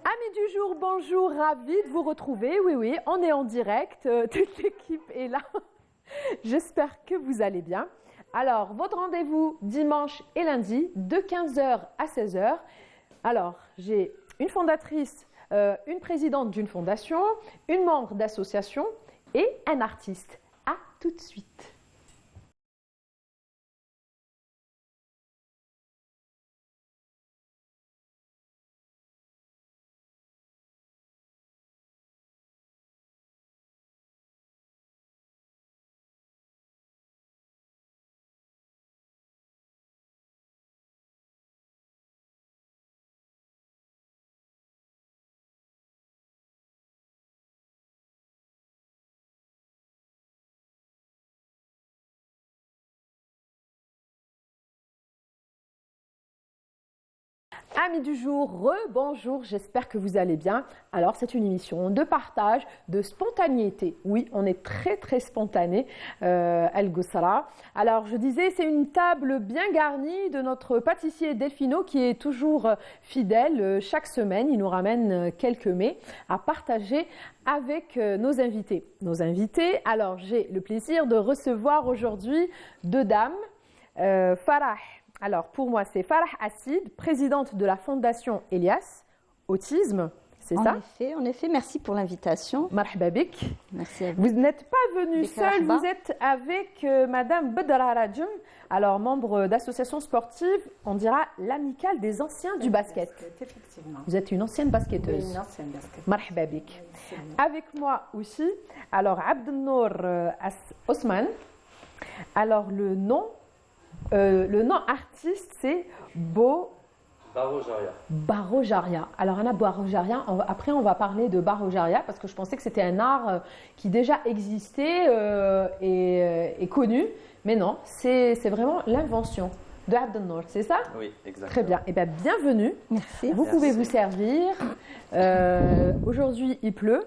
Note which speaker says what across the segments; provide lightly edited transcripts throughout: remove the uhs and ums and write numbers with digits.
Speaker 1: Amis du jour, bonjour, ravi de vous retrouver. Oui, oui, on est en direct, toute l'équipe est là. J'espère que vous allez bien. Alors, votre rendez-vous dimanche et lundi de 15 h à 16 h. Alors, j'ai une fondatrice, une présidente d'une fondation, une membre d'association et un artiste. À tout de suite. Amis du jour, rebonjour, j'espère que vous allez bien. Alors c'est une émission de partage, de spontanéité. Oui, on est très spontané, El Goussara. Alors je disais, c'est une table bien garnie de notre pâtissier Delfino qui est toujours fidèle. Chaque semaine, il nous ramène quelques mets à partager avec nos invités. Alors j'ai le plaisir de recevoir aujourd'hui deux dames, Farah. Alors, pour moi, c'est Farah Assid, présidente de la Fondation Elias, Autisme, c'est ça?
Speaker 2: En effet, merci pour l'invitation.
Speaker 1: Marhaba bik.
Speaker 2: Merci à vous.
Speaker 1: Vous n'êtes pas venue seule, vous êtes avec Madame Bedra Rajm, alors membre d'association sportive, on dira l'amicale des anciens du basket.
Speaker 3: Effectivement.
Speaker 1: Vous êtes une ancienne basketteuse.
Speaker 3: Oui, une ancienne basketteuse.
Speaker 1: Marhaba bik.
Speaker 3: Oui,
Speaker 1: avec moi aussi, alors Abdelnour Osman, alors le nom artiste, c'est Baro Jaria. Alors, Anna Baro Jaria, après, on va parler de Baro Jaria parce que je pensais que c'était un art qui déjà existait et connu. Mais non, c'est vraiment l'invention de Abdelnour, c'est ça?
Speaker 4: Oui, exactement.
Speaker 1: Très bien. Eh bien, bienvenue.
Speaker 2: Merci.
Speaker 1: Vous pouvez vous servir. Aujourd'hui, il pleut.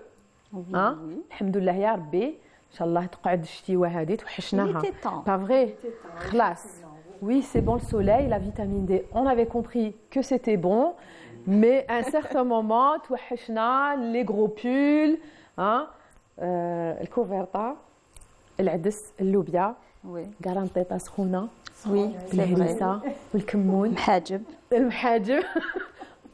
Speaker 2: Oui,
Speaker 1: Hein?
Speaker 2: oui.
Speaker 1: Alhamdoulilah ya Rabbi. Inch'Allah تقعد الشتيوة هذه توحشناها.
Speaker 2: Il était temps.
Speaker 1: Pas vrai? Classe. Oui, c'est bon le soleil, la vitamine D. On avait compris que c'était bon, mais à un certain moment, توحشنا, les gros pulls, hein, الكوفرتا, العدس, اللوبيا,
Speaker 2: Oui,
Speaker 1: قرنطيطة سخونة,
Speaker 2: oui, c'est vrai.
Speaker 1: بالهريسة, والكمون,
Speaker 2: Mhajib.
Speaker 1: المحاجب.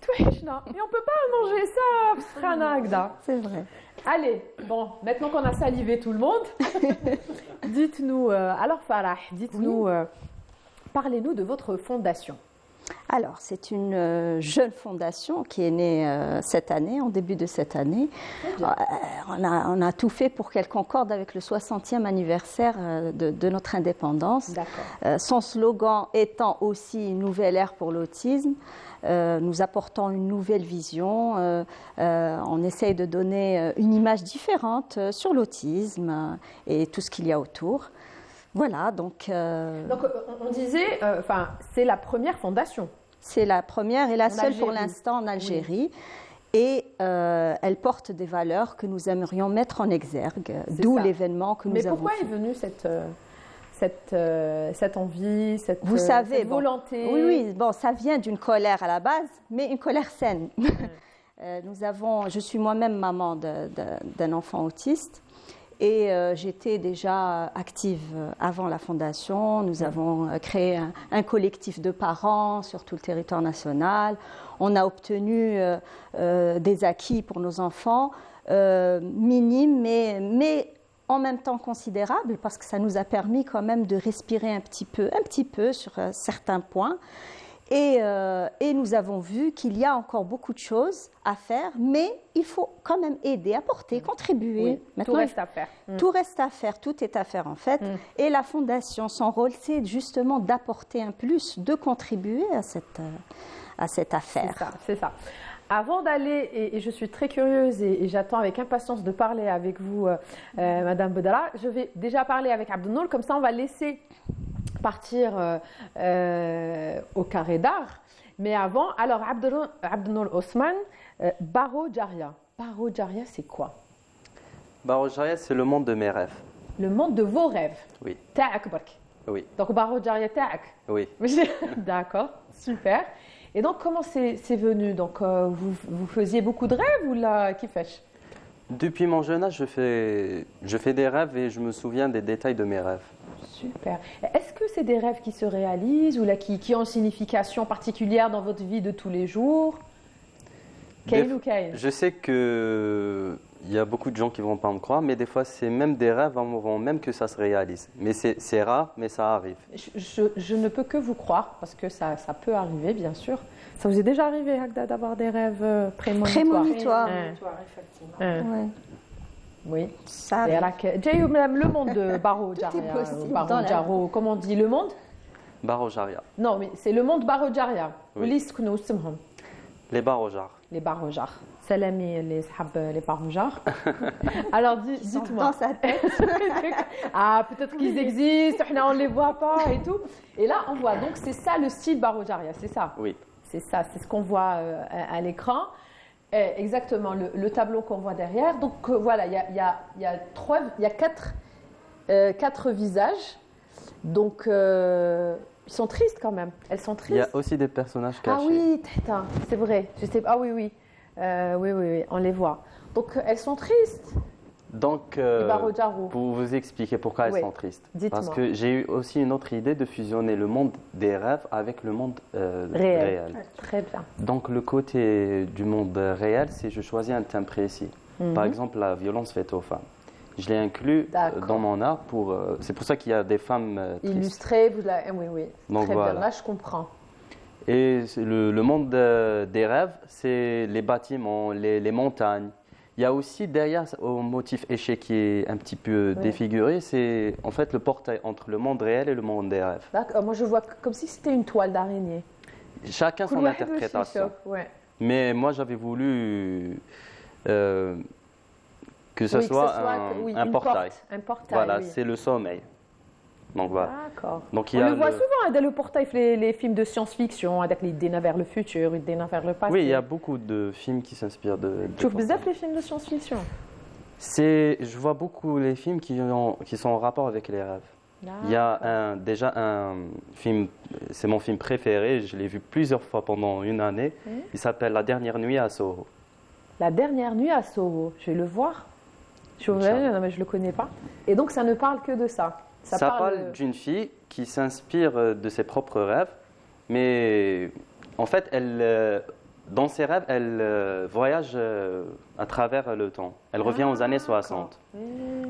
Speaker 1: توحشنا. Et on peut pas manger ça, في سخانة هكذا.
Speaker 2: C'est vrai.
Speaker 1: Allez, bon, maintenant qu'on a salivé tout le monde, dites-nous, alors Farah, dites-nous, parlez-nous de votre fondation.
Speaker 2: Alors, c'est une jeune fondation qui est née cette année, en début de cette année. On a tout fait pour qu'elle concorde avec le 60e anniversaire de notre indépendance.
Speaker 1: D'accord.
Speaker 2: Son slogan étant aussi une nouvelle ère pour l'autisme. Nous apportons une nouvelle vision, on essaye de donner une image différente sur l'autisme et tout ce qu'il y a autour. Voilà, donc
Speaker 1: on disait, c'est la première fondation.
Speaker 2: c'est la première et la seule pour
Speaker 1: Algérie.
Speaker 2: l'instant en Algérie. Et elle porte des valeurs que nous aimerions mettre en exergue, d'où
Speaker 1: ça.
Speaker 2: l'événement que nous
Speaker 1: Mais
Speaker 2: avons
Speaker 1: pourquoi
Speaker 2: fait.
Speaker 1: est venue cette envie,
Speaker 2: Vous savez,
Speaker 1: cette volonté?
Speaker 2: Oui, bon, ça vient d'une colère à la base, mais une colère saine. Je suis moi-même maman d'un enfant autiste et j'étais déjà active avant la fondation. Nous avons créé un collectif de parents sur tout le territoire national. On a obtenu des acquis pour nos enfants, minimes, mais en même temps considérable parce que ça nous a permis quand même de respirer un petit peu sur certains points. Et nous avons vu qu'il y a encore beaucoup de choses à faire, mais il faut quand même aider, apporter, contribuer.
Speaker 1: Oui,
Speaker 2: Maintenant,
Speaker 1: tout reste à faire.
Speaker 2: tout reste à faire, tout est à faire en fait. Et la Fondation, son rôle, c'est justement d'apporter un plus, de contribuer à cette affaire.
Speaker 1: C'est ça. Avant d'aller, et je suis très curieuse et j'attends avec impatience de parler avec vous, Madame Bedra, je vais déjà parler avec Abdelnour, comme ça on va laisser partir au carré d'art. Mais avant, alors Abdelnour Osman, Baro Jaria. Baro Jaria, c'est quoi?
Speaker 4: Baro Jaria, c'est le monde de mes rêves.
Speaker 1: Le monde de vos rêves.
Speaker 4: Oui.
Speaker 1: Ta'ak bark.
Speaker 4: Oui.
Speaker 1: Donc Baro Jaria ta'ak.
Speaker 4: Oui.
Speaker 1: D'accord, super. Et donc, comment c'est venu? Donc, vous faisiez beaucoup de rêves ou là, qui fait?
Speaker 4: Depuis mon jeune âge, je fais des rêves et je me souviens des détails de mes rêves.
Speaker 1: Super. Est-ce que c'est des rêves qui se réalisent ou là, qui ont une signification particulière dans votre vie de tous les jours? Kaïn ou Kaïn?
Speaker 4: Je sais que il y a beaucoup de gens qui ne vont pas me croire, mais des fois, c'est même des rêves avant même que ça se réalise. Mais c'est rare, mais ça arrive.
Speaker 1: Je ne peux que vous croire, parce que ça peut arriver, bien sûr. Ça vous est déjà arrivé, Hagda, d'avoir des rêves prémonitoires?
Speaker 2: Prémonitoires.
Speaker 1: Effectivement.
Speaker 2: Ouais.
Speaker 1: Oui.
Speaker 2: Ça
Speaker 1: Et
Speaker 2: arrive.
Speaker 1: alors, même le monde de Baro
Speaker 2: Tout est
Speaker 1: Jaria,
Speaker 2: possible
Speaker 1: Baro
Speaker 2: dans la
Speaker 1: Jaro, comment on dit le monde?
Speaker 4: Barojaria.
Speaker 1: Non, mais c'est le monde Baro Jaria.
Speaker 4: Oui. Les barojars.
Speaker 1: Les barojars. Salami, les sahab, les barojars. Alors, dites-moi.
Speaker 2: Dans sa tête.
Speaker 1: Ah, peut-être qu'ils existent, on ne les voit pas et tout. Et là, on voit. Donc, c'est ça le style barojaria, c'est ça?
Speaker 4: Oui.
Speaker 1: C'est ça, c'est ce qu'on voit à l'écran. Exactement, le tableau qu'on voit derrière. Donc, voilà, il y a quatre visages. Donc, ils sont tristes quand même. Elles sont tristes.
Speaker 4: Il y a aussi des personnages cachés.
Speaker 1: Ah oui, putain, c'est vrai. Je sais, ah oui, oui. Oui, on les voit. Donc, elles sont tristes.
Speaker 4: Donc,
Speaker 1: Les Barojaro.
Speaker 4: pour vous expliquer pourquoi
Speaker 1: Oui.
Speaker 4: elles sont tristes.
Speaker 1: Dites-moi.
Speaker 4: Parce que j'ai eu aussi une autre idée de fusionner le monde des rêves avec le monde réel.
Speaker 1: Très bien.
Speaker 4: Donc, le côté du monde réel, c'est je choisis un thème précis. Par exemple, la violence faite aux femmes. Je l'ai inclus
Speaker 1: D'accord.
Speaker 4: dans mon art. C'est pour ça qu'il y a des femmes tristes.
Speaker 1: Illustré, oui.
Speaker 4: Donc,
Speaker 1: très
Speaker 4: voilà.
Speaker 1: bien, là je comprends.
Speaker 4: Et le monde des rêves, c'est les bâtiments, les montagnes. Il y a aussi derrière, au motif échiquier un petit peu défiguré, c'est en fait le portail entre le monde réel et le monde des rêves.
Speaker 1: D'accord. Moi je vois comme si c'était une toile d'araignée.
Speaker 4: Chacun son interprétation.
Speaker 1: Ouais.
Speaker 4: Mais moi, j'avais voulu que ce soit un portail.
Speaker 1: Un portail.
Speaker 4: Voilà,
Speaker 1: oui.
Speaker 4: c'est le sommeil. Donc voilà.
Speaker 1: D'accord.
Speaker 4: Donc,
Speaker 1: On le voit souvent dans le portail, les films de science-fiction, avec les dîners vers le futur, les dîners vers le passé.
Speaker 4: Oui, il y a beaucoup de films qui s'inspirent de
Speaker 1: Tu vois bizarre les films de science-fiction?
Speaker 4: Je vois beaucoup les films qui sont en rapport avec les rêves. Il y a déjà un film, c'est mon film préféré, je l'ai vu plusieurs fois pendant une année. Il s'appelle La dernière nuit à Soho.
Speaker 1: La dernière nuit à Soho, je vais le voir. Non, mais je ne le connais pas. Et donc ça ne parle que de ça.
Speaker 4: Ça parle d'une fille qui s'inspire de ses propres rêves, mais en fait, dans ses rêves, elle voyage à travers le temps. Elle revient aux années 60.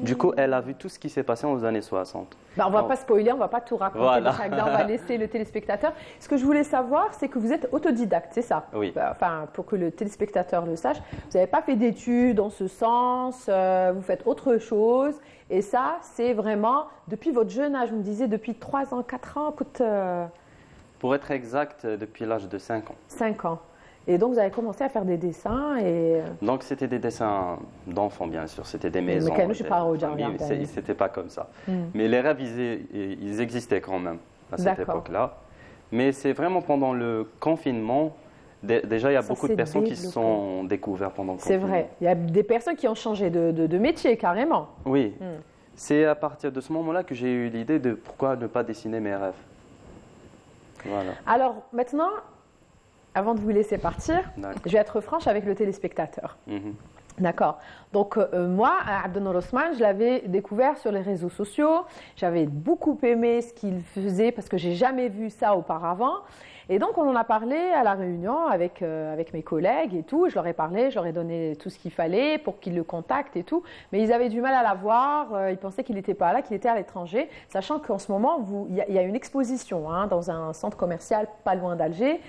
Speaker 4: Du coup, elle a vu tout ce qui s'est passé aux années 60.
Speaker 1: On ne va pas spoiler, on ne va pas tout raconter.
Speaker 4: Voilà.
Speaker 1: On va laisser le téléspectateur. Ce que je voulais savoir, c'est que vous êtes autodidacte, c'est ça?
Speaker 4: Oui.
Speaker 1: Enfin, pour que le téléspectateur le sache, vous n'avez pas fait d'études en ce sens, vous faites autre chose. Et ça, c'est vraiment depuis votre jeune âge, vous me disiez depuis 3 ans, 4 ans,
Speaker 4: Pour être exact, depuis l'âge de 5 ans.
Speaker 1: 5 ans. Et donc, vous avez commencé à faire des dessins et...
Speaker 4: Donc, c'était des dessins d'enfants, bien sûr. C'était des maisons.
Speaker 1: Mais quand même, je parle au
Speaker 4: familles, c'était pas comme ça. Mais les rêves, ils existaient quand même à cette époque-là. Mais c'est vraiment pendant le confinement. Déjà, il y a beaucoup de personnes qui se sont découvertes pendant le confinement.
Speaker 1: C'est vrai. Il y a des personnes qui ont changé de métier, carrément.
Speaker 4: Oui. C'est à partir de ce moment-là que j'ai eu l'idée de pourquoi ne pas dessiner mes rêves. Voilà.
Speaker 1: Alors, maintenant... Avant de vous laisser partir, je vais être franche avec le téléspectateur. D'accord. Donc, moi, Abdenour Osman, je l'avais découvert sur les réseaux sociaux. J'avais beaucoup aimé ce qu'il faisait parce que je n'ai jamais vu ça auparavant. Et donc, on en a parlé à la réunion avec mes collègues et tout. Je leur ai parlé, je leur ai donné tout ce qu'il fallait pour qu'ils le contactent et tout. Mais ils avaient du mal à l'avoir. Ils pensaient qu'il n'était pas là, qu'il était à l'étranger. Sachant qu'en ce moment, il y a une exposition dans un centre commercial pas loin d'Alger.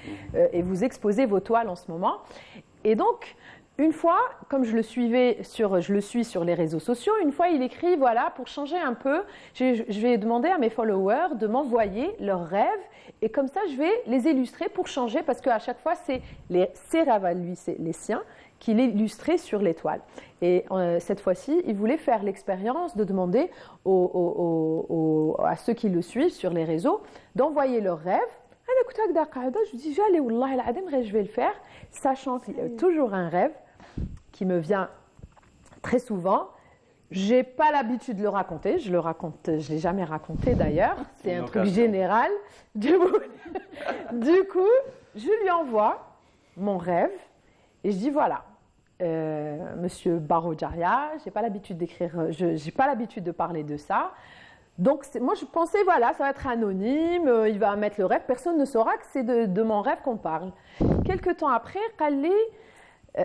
Speaker 1: Et vous exposez vos toiles en ce moment. Et donc, une fois, comme je le suis sur les réseaux sociaux, une fois il écrit, voilà, pour changer un peu, je vais demander à mes followers de m'envoyer leurs rêves et comme ça je vais les illustrer pour changer parce qu'à chaque fois c'est ses rêves à lui, c'est les siens qu'il illustrait sur les toiles. Et cette fois-ci, il voulait faire l'expérience de demander à ceux qui le suivent sur les réseaux d'envoyer leurs rêves. Je me dis, je vais le faire, sachant qu'il y a toujours un rêve qui me vient très souvent. Je n'ai pas l'habitude de le raconter, je ne l'ai jamais raconté d'ailleurs, c'est un truc général. Du coup, je lui envoie mon rêve et je dis voilà, Monsieur Barojaria, j'ai pas l'habitude d'écrire, j'ai pas l'habitude de parler de ça. Donc moi je pensais voilà, ça va être anonyme, il va mettre le rêve, personne ne saura que c'est de mon rêve qu'on parle. Quelque temps après, Khalli,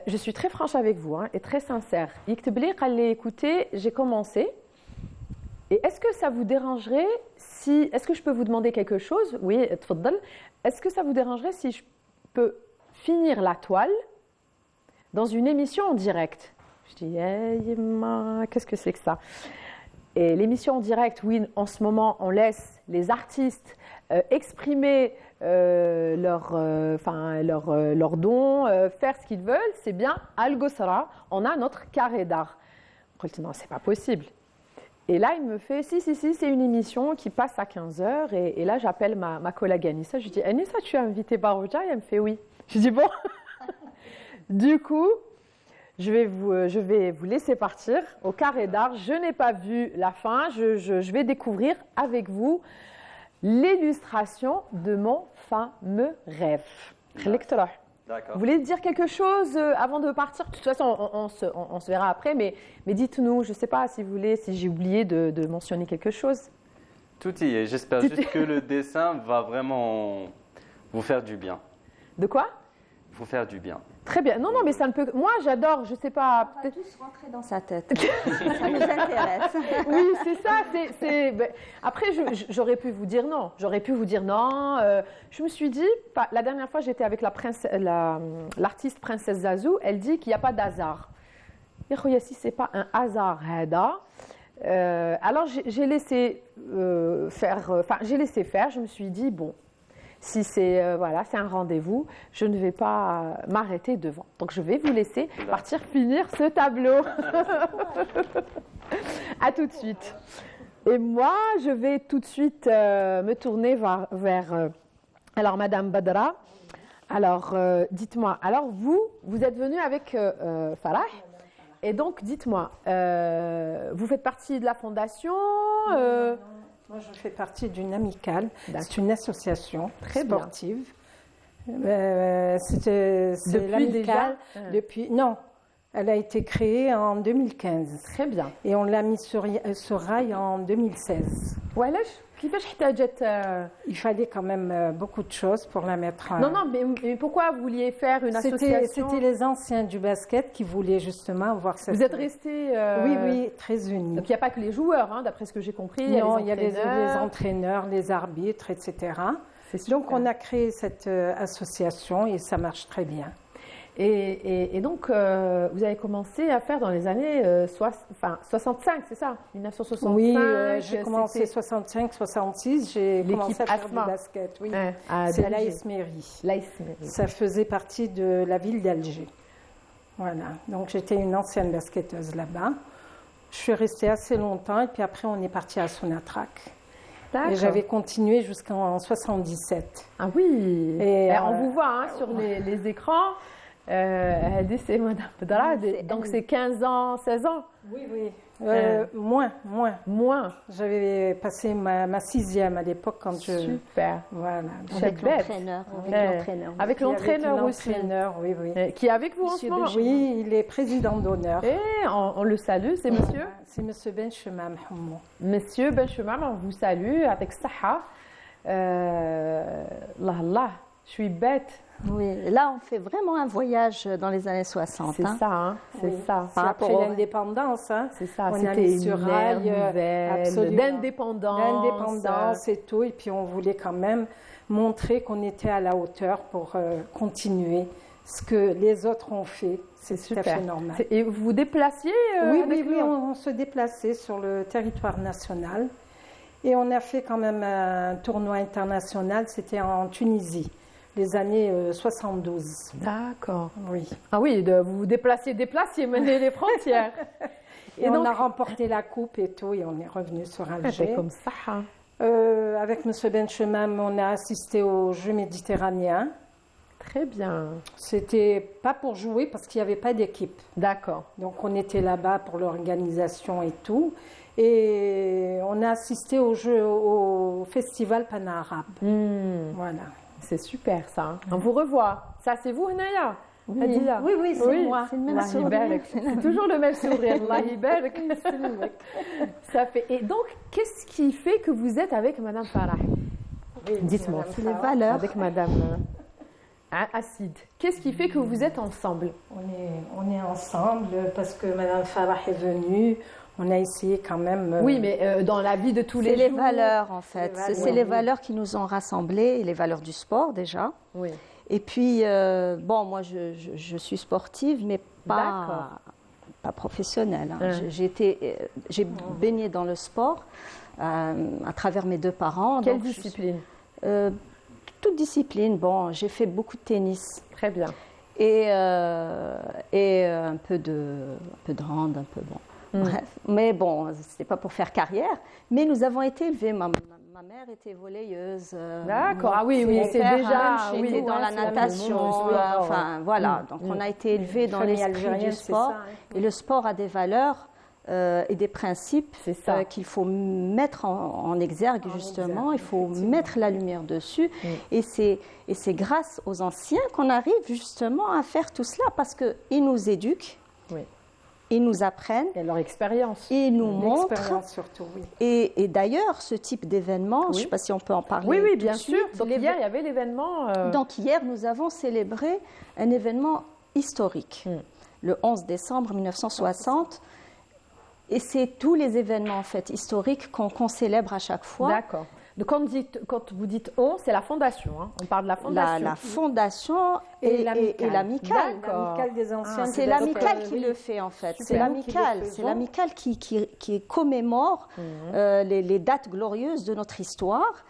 Speaker 1: je suis très franche avec vous hein, et très sincère. Yiktebli, Khalli, écoutez, j'ai commencé. Et est-ce que ça vous dérangerait si, est-ce que je peux vous demander quelque chose? Oui, tfaddal. Est-ce que ça vous dérangerait si je peux finir la toile dans une émission en direct? Je dis, qu'est-ce que c'est que ça? Et l'émission en direct, oui, en ce moment, on laisse les artistes exprimer leurs dons, faire ce qu'ils veulent. C'est bien, Al Ghosra, on a notre carré d'art. Je dis, non, c'est pas possible. Et là, il me fait, si, c'est une émission qui passe à 15h. Et là, j'appelle ma collègue Anissa. Je lui dis, Anissa, tu as invité Baroja? Et elle me fait oui. Je dis, bon. Du coup, je vais vous laisser partir au carré d'art. Je n'ai pas vu la fin. Je vais découvrir avec vous l'illustration de mon fameux rêve.
Speaker 4: D'accord.
Speaker 1: Vous voulez dire quelque chose avant de partir? De toute façon, on se verra après, mais dites-nous, je ne sais pas si vous voulez, si j'ai oublié de mentionner quelque chose.
Speaker 4: Tout y est. J'espère juste que le dessin va vraiment vous faire du bien.
Speaker 1: De quoi?
Speaker 4: Vous faire du bien.
Speaker 1: Très bien. Non, mais ça ne peut... Moi, j'adore, je ne sais pas...
Speaker 2: On va tous rentrer dans sa tête. Ça nous intéresse.
Speaker 1: Oui, c'est ça. Ben, après, j'aurais pu vous dire non. J'aurais pu vous dire non. Je me suis dit, la dernière fois, j'étais avec l'artiste Princesse Zazou. Elle dit qu'il n'y a pas d'hasard. Si ce n'est pas un hasard, alors j'ai laissé faire. Je me suis dit, bon, si c'est c'est un rendez-vous, je ne vais pas m'arrêter devant. Donc je vais vous laisser partir finir ce tableau. À tout de suite. Et moi, je vais tout de suite me tourner vers alors Madame Badra. Alors dites-moi. Alors vous êtes venue avec Farah. Et donc dites-moi, vous faites partie de la fondation
Speaker 3: Moi, je fais partie d'une amicale. C'est une association
Speaker 1: très
Speaker 3: sportive. C'est l'amicale depuis... Non, elle a été créée en 2015.
Speaker 1: Très bien.
Speaker 3: Et on l'a mis sur rail en 2016. Il fallait quand même beaucoup de choses pour la mettre en...
Speaker 1: Non, mais pourquoi vous vouliez faire une association?
Speaker 3: C'était les anciens du basket qui voulaient justement avoir cette...
Speaker 1: Vous êtes restés...
Speaker 3: Oui, très unis.
Speaker 1: Donc il n'y a pas que les joueurs, hein, d'après ce que j'ai compris.
Speaker 3: Non, il y a les entraîneurs, les arbitres, etc. Donc on a créé cette association et ça marche très bien.
Speaker 1: Et donc, vous avez commencé à faire dans les années 65, c'est ça? 1965.
Speaker 3: Oui, j'ai commencé 65, 66. J'ai commencé à faire du basket. Oui. C'est l'AS Mairie. Ça faisait partie de la ville d'Alger. Voilà. Donc j'étais une ancienne basketteuse là-bas. Je suis restée assez longtemps et puis après on est parti à Sonatrach. Et j'avais continué jusqu'en 77.
Speaker 1: Ah oui. Et on vous voit sur les écrans. C'est Madame Badra, donc c'est 15 ans, 16 ans?
Speaker 3: Oui. Moins. J'avais passé ma 6e à l'époque quand
Speaker 1: Super.
Speaker 3: Voilà.
Speaker 2: Avec l'entraîneur
Speaker 1: aussi.
Speaker 3: Oui.
Speaker 1: Qui est avec vous en ce moment?
Speaker 3: Oui, il est président d'honneur.
Speaker 1: Et on le salue, c'est monsieur?
Speaker 3: C'est monsieur Benchemam Houmou.
Speaker 1: Monsieur Benchemam, on vous salue avec Saha. Allah, je suis bête.
Speaker 2: Oui, là on fait vraiment un voyage dans les années 60.
Speaker 1: C'est ça, c'est ça.
Speaker 3: C'est après l'indépendance.
Speaker 1: C'est ça,
Speaker 3: on a mis sur rail
Speaker 1: d'indépendance
Speaker 3: et tout. Et puis on voulait quand même montrer qu'on était à la hauteur pour continuer ce que les autres ont fait. C'est tout à fait normal.
Speaker 1: Et vous vous déplaciez
Speaker 3: Oui, on se déplaçait sur le territoire national. Et on a fait quand même un tournoi international, c'était en Tunisie. Les années 72.
Speaker 1: D'accord.
Speaker 3: Oui.
Speaker 1: Ah oui, vous vous déplaciez, mener les frontières.
Speaker 3: Et donc, on a remporté la coupe et tout, et on est revenu sur Alger.
Speaker 1: C'est comme ça.
Speaker 3: Avec M. Benchemam, on a assisté aux Jeux méditerranéens.
Speaker 1: Très bien.
Speaker 3: C'était pas pour jouer parce qu'il n'y avait pas d'équipe.
Speaker 1: D'accord.
Speaker 3: Donc on était là-bas pour l'organisation et tout. Et on a assisté au festival Pan-Arabe. Voilà.
Speaker 1: C'est super ça. Hein. On vous revoit. Ça, c'est vous, Naya?
Speaker 2: Oui, oui, c'est moi.
Speaker 1: C'est le même sourire. C'est toujours le même sourire. Ça fait. Et donc, qu'est-ce qui fait que vous êtes avec Madame Farah? Dites-moi.
Speaker 2: C'est les valeurs.
Speaker 1: Avec Madame Acide. Qu'est-ce qui fait que vous êtes ensemble?
Speaker 3: On est ensemble parce que Madame Farah est venue. On a essayé quand même.
Speaker 1: Oui, mais dans la vie de tous les jours.
Speaker 2: C'est les valeurs, en fait. C'est les valeurs qui nous ont rassemblés, les valeurs du sport déjà.
Speaker 1: Oui.
Speaker 2: Et puis, bon, moi, je suis sportive, mais pas professionnelle. Hein. J'ai baigné dans le sport à travers mes deux parents.
Speaker 1: Quelle discipline?
Speaker 2: Toute discipline. Bon, j'ai fait beaucoup de tennis.
Speaker 1: Très bien.
Speaker 2: Et un peu de hand, un peu bon. Bref. Mais bon, c'était pas pour faire carrière. Mais nous avons été élevés. Ma mère était volleyeuse.
Speaker 1: D'accord. Ah oui, c'est déjà.
Speaker 2: J'étais dans la natation. Enfin, voilà. Donc, on a été élevés dans l'esprit du sport. Et le sport a des valeurs et des principes qu'il faut mettre en exergue, justement. Il faut mettre la lumière dessus. Et c'est grâce aux anciens qu'on arrive justement à faire tout cela parce qu'ils nous éduquent.
Speaker 1: Oui.
Speaker 2: Ils nous apprennent.
Speaker 1: Et leur expérience.
Speaker 2: Ils nous montrent.
Speaker 3: L'expérience surtout, oui.
Speaker 2: Et d'ailleurs, ce type d'événement, je ne sais pas si on peut en parler.
Speaker 1: Oui, bien sûr. Donc hier, il y avait l'événement.
Speaker 2: Donc hier, nous avons célébré un événement historique, le 11 décembre 1960. Et c'est tous les événements en fait, historiques qu'on célèbre à chaque fois.
Speaker 1: D'accord. Donc quand vous dites on, c'est la fondation. Hein. On parle de la fondation.
Speaker 2: La fondation et l'amicale.
Speaker 3: L'amicale des anciens.
Speaker 2: C'est l'amicale qui le fait en fait. C'est l'amicale qui commémore les dates glorieuses de notre histoire.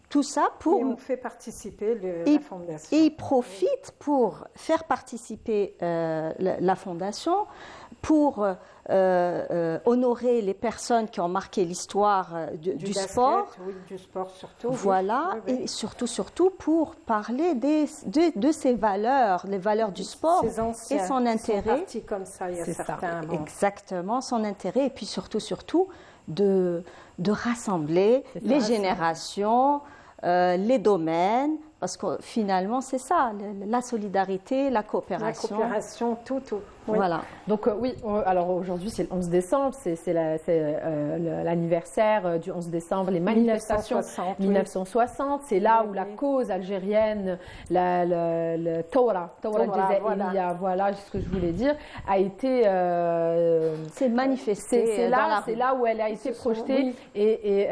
Speaker 2: Tout ça pour...
Speaker 3: Et on fait participer la fondation.
Speaker 2: Et ils profitent pour faire participer la fondation, pour honorer les personnes qui ont marqué l'histoire du basket, sport.
Speaker 3: Oui, du sport surtout.
Speaker 2: Voilà, oui. Et surtout pour parler de ces valeurs, les valeurs du sport et son intérêt.
Speaker 3: Sont comme ça, il y a certains.
Speaker 2: Exactement, son intérêt et puis surtout de rassembler les générations, les domaines. Parce que finalement, c'est ça, la solidarité, la coopération.
Speaker 3: La coopération, tout.
Speaker 2: Oui. Voilà.
Speaker 1: Donc oui, alors aujourd'hui c'est le 11 décembre, c'est l'anniversaire du 11 décembre, les manifestations 1960. C'est là où la cause algérienne, le Thawra al-Jazairiyya, voilà ce que je voulais dire, a été...
Speaker 2: c'est manifesté.
Speaker 1: C'est là où elle a été projetée et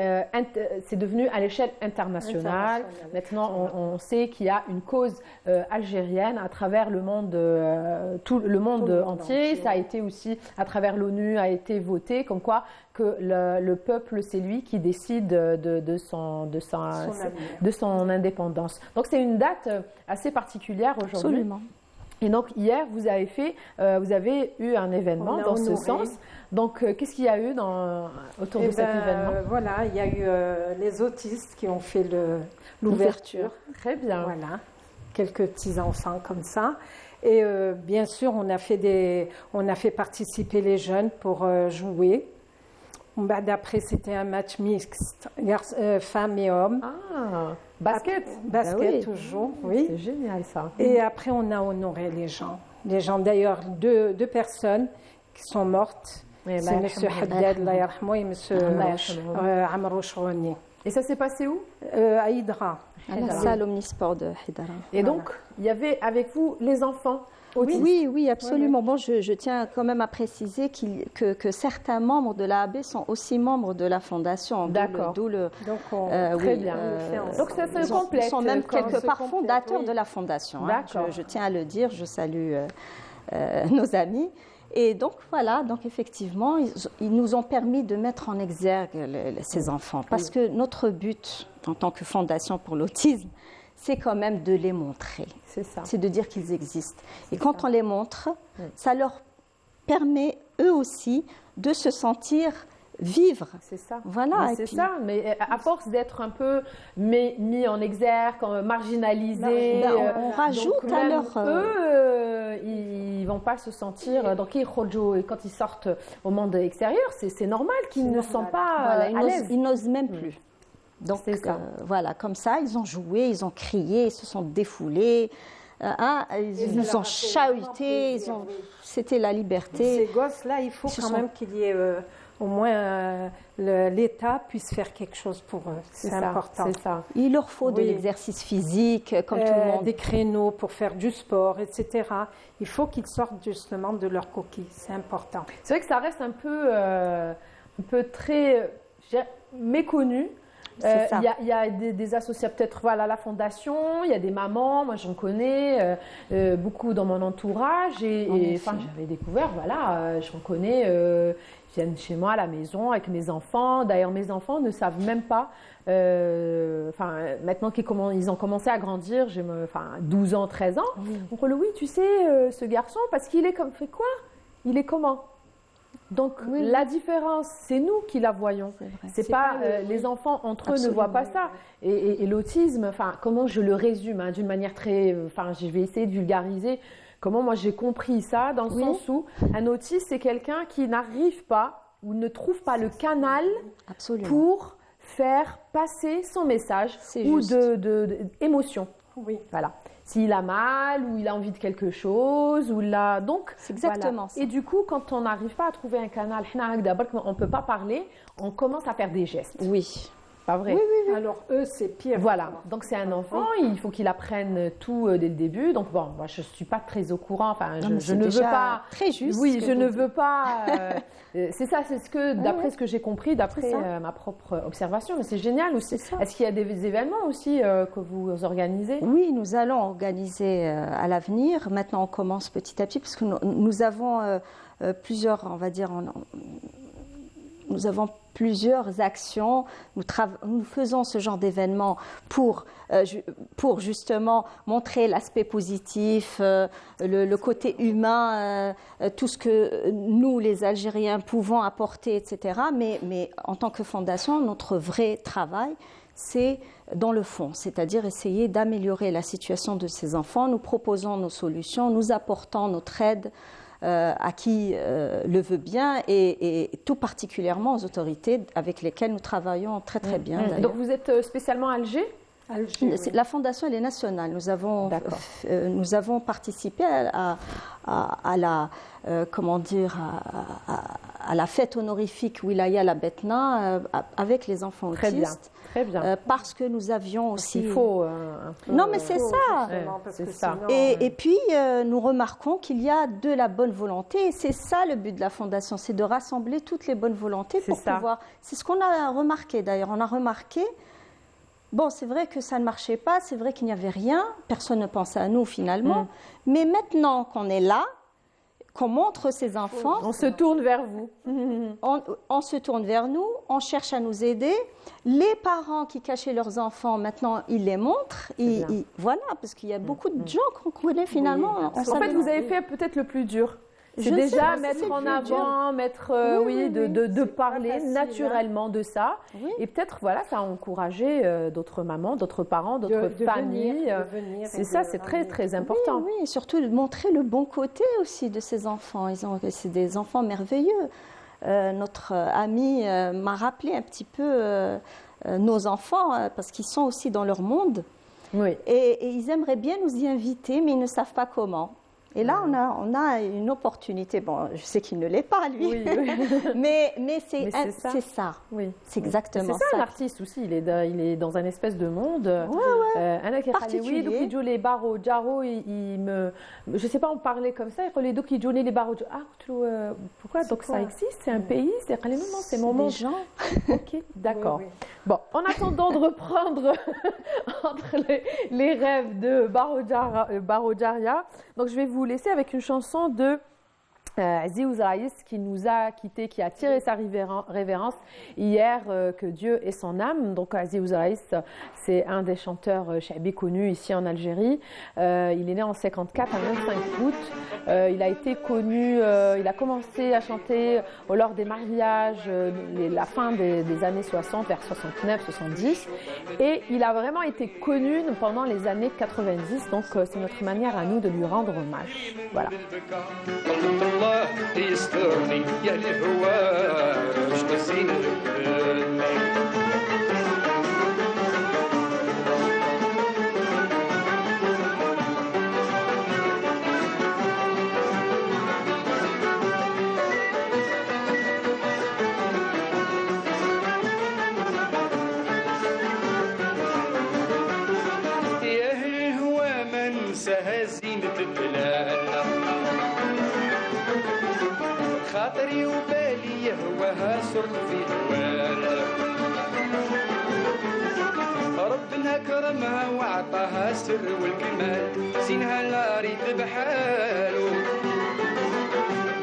Speaker 1: c'est devenu à l'échelle internationale. Maintenant, on sait qu'il y a une cause algérienne à travers le monde, tout le monde entier. Ça a été aussi, à travers l'ONU, a été voté comme quoi que le peuple, c'est lui qui décide de son indépendance. Donc c'est une date assez particulière aujourd'hui.
Speaker 2: Absolument.
Speaker 1: Et donc hier, vous avez eu un événement dans ce sens. Donc qu'est-ce qu'il y a eu autour de cet événement?
Speaker 3: Voilà, il y a eu les autistes qui ont fait l'ouverture.
Speaker 1: Très bien.
Speaker 3: Voilà, quelques petits enfants comme ça. Et bien sûr, on a fait participer les jeunes pour jouer. D'après, c'était un match mixte, femmes et hommes.
Speaker 1: Ah, basket.
Speaker 3: Basket toujours, oui.
Speaker 1: C'est génial ça.
Speaker 3: Et après, on a honoré les gens. D'ailleurs, deux personnes qui sont mortes. Oui, c'est M. Haddad, et M. Amrou Chouani.
Speaker 1: Et ça s'est passé où?
Speaker 3: À Hydra.
Speaker 2: À la salle omnisport de Hydra.
Speaker 1: Et donc, il y avait avec vous les enfants?
Speaker 2: Oui, absolument. Oui. Bon, je tiens quand même à préciser que certains membres de l'AAB sont aussi membres de la fondation.
Speaker 1: D'accord.
Speaker 2: Très bien.
Speaker 1: Donc ça se complète.
Speaker 2: Ils sont même quelque part fondateurs de la fondation.
Speaker 1: D'accord.
Speaker 2: Je tiens à le dire. Je salue nos amis. Et donc voilà, effectivement, ils nous ont permis de mettre en exergue ces enfants. Parce que notre but, en tant que fondation pour l'autisme, c'est quand même de les montrer.
Speaker 1: C'est ça.
Speaker 2: C'est de dire qu'ils existent. Et quand on les montre, ça leur permet eux aussi de se sentir vivre.
Speaker 1: C'est ça.
Speaker 2: Voilà.
Speaker 1: C'est ça. Mais à force d'être un peu mis en exergue, marginalisés,
Speaker 2: on rajoute
Speaker 1: donc
Speaker 2: à leur...
Speaker 1: Eux, ils vont pas se sentir... Donc, quand ils sortent au monde extérieur, c'est normal qu'ils ne sont pas à l'aise.
Speaker 2: Ils n'osent même plus. Donc voilà, comme ça, ils ont joué, ils ont crié, ils se sont défoulés, ils nous ont chahutés, c'était la liberté.
Speaker 3: Ces gosses-là, il faut quand même qu'il y ait au moins l'État puisse faire quelque chose pour eux. C'est important.
Speaker 2: Ça. Il leur faut de l'exercice physique, comme tout le monde.
Speaker 3: Des créneaux pour faire du sport, etc. Il faut qu'ils sortent justement de leur coquille. C'est important.
Speaker 1: C'est vrai que ça reste un peu très méconnu. Il y a des associations, peut-être la fondation, il y a des mamans, moi j'en connais beaucoup dans mon entourage et j'avais découvert, j'en connais, ils viennent chez moi à la maison avec mes enfants. D'ailleurs mes enfants ne savent même pas, maintenant qu'ils ont commencé à grandir, j'ai 12 ans, 13 ans, donc oui tu sais ce garçon, parce qu'il est comme, fait quoi? Il est comment? Donc la différence, c'est nous qui la voyons. C'est pas les enfants entre eux ne voient pas ça. Et l'autisme, comment je le résume d'une manière très, je vais essayer de vulgariser. Comment moi j'ai compris ça dans le sens où un autiste c'est quelqu'un qui n'arrive pas ou ne trouve pas le canal pour faire passer son message ou d'émotion. Oui. Voilà. S'il a mal ou il a envie de quelque chose donc
Speaker 2: c'est exactement ça.
Speaker 1: Et du coup quand on n'arrive pas à trouver un canal, on ne peut pas parler, on commence à faire des gestes.
Speaker 2: Oui.
Speaker 1: Pas vrai?
Speaker 3: Oui. Alors eux c'est pire.
Speaker 1: Voilà. Donc c'est un enfant, il faut qu'il apprenne tout dès le début. Donc bon, moi je suis pas très au courant. Je ne veux pas.
Speaker 2: Très juste.
Speaker 1: Oui, je ne veux pas. C'est ça, c'est ce que d'après ce que j'ai compris, d'après ma propre observation. Mais c'est génial aussi. Est-ce qu'il y a des événements aussi que vous organisez?
Speaker 2: Oui, nous allons organiser à l'avenir. Maintenant, on commence petit à petit parce que nous avons plusieurs, on va dire, nous avons plusieurs actions. Nous faisons ce genre d'événements pour justement montrer l'aspect positif, le côté humain, tout ce que nous, les Algériens, pouvons apporter, etc. Mais en tant que fondation, notre vrai travail, c'est dans le fond, c'est-à-dire essayer d'améliorer la situation de ces enfants. Nous proposons nos solutions, nous apportons notre aide à qui le veut bien et tout particulièrement aux autorités avec lesquelles nous travaillons très très bien.
Speaker 1: Donc vous êtes spécialement à Alger?
Speaker 2: La fondation elle est nationale. Nous avons participé à la à la fête honorifique Wilaya La Betna avec les enfants autistes.
Speaker 1: Très bien.
Speaker 2: Parce que nous avions aussi.
Speaker 1: Il faut un peu.
Speaker 2: Non, mais c'est ça.
Speaker 1: C'est ça.
Speaker 2: Et puis nous remarquons qu'il y a de la bonne volonté. Et c'est ça le but de la fondation, c'est de rassembler toutes les bonnes volontés pour pouvoir. C'est ce qu'on a remarqué d'ailleurs. On a remarqué. Bon, c'est vrai que ça ne marchait pas, c'est vrai qu'il n'y avait rien, personne ne pensait à nous finalement, mais maintenant qu'on est là, qu'on montre ces enfants...
Speaker 1: On se tourne vers vous.
Speaker 2: On se tourne vers nous, on cherche à nous aider. Les parents qui cachaient leurs enfants, maintenant, ils les montrent. Voilà, parce qu'il y a beaucoup de gens qu'on connaît finalement.
Speaker 1: En fait, vous avez fait peut-être le plus dur. C'est déjà mettre en avant, de parler naturellement de ça. Oui. Et peut-être, ça a encouragé d'autres mamans, d'autres parents, d'autres familles. C'est ça, c'est très, très important.
Speaker 2: Oui, et surtout de montrer le bon côté aussi de ces enfants. C'est des enfants merveilleux. Notre ami m'a rappelé un petit peu nos enfants, parce qu'ils sont aussi dans leur monde. Oui. Et ils aimeraient bien nous y inviter, mais ils ne savent pas comment. Et là, on a une opportunité. Bon, je sais qu'il ne l'est pas, lui, mais c'est ça. Oui. C'est exactement ça.
Speaker 1: C'est ça, un artiste aussi. Il est dans un espèce de monde
Speaker 2: particulier.
Speaker 1: Oui, donc les Baro Jaro, je ne sais pas, on parlait comme ça. Les les Baro pourquoi? Donc ça existe, c'est un pays. Non, c'est mon monde.
Speaker 2: Des gens.
Speaker 1: Ok, d'accord. Oui. Bon, en attendant de reprendre entre les rêves de Baro Jaria, donc je vais vous laisser avec une chanson de Aziz Raïs qui nous a quittés, qui a tiré sa révérence hier, que Dieu ait son âme. Donc Aziz Raïs, c'est un des chanteurs chabi connus ici en Algérie. Il est né en 54, un 25 août. Il a été connu, il a commencé à chanter lors des mariages, la fin des années 60, vers 69, 70. Et il a vraiment été connu pendant les années 90. Donc c'est notre manière à nous de lui rendre hommage. Voilà.
Speaker 5: الله يسترني يا الهواش نسيني خاطري وبالي يهواها صرت في هواها ربنا كرمها وعطاها السر والكمال سينها لا ريت بحالو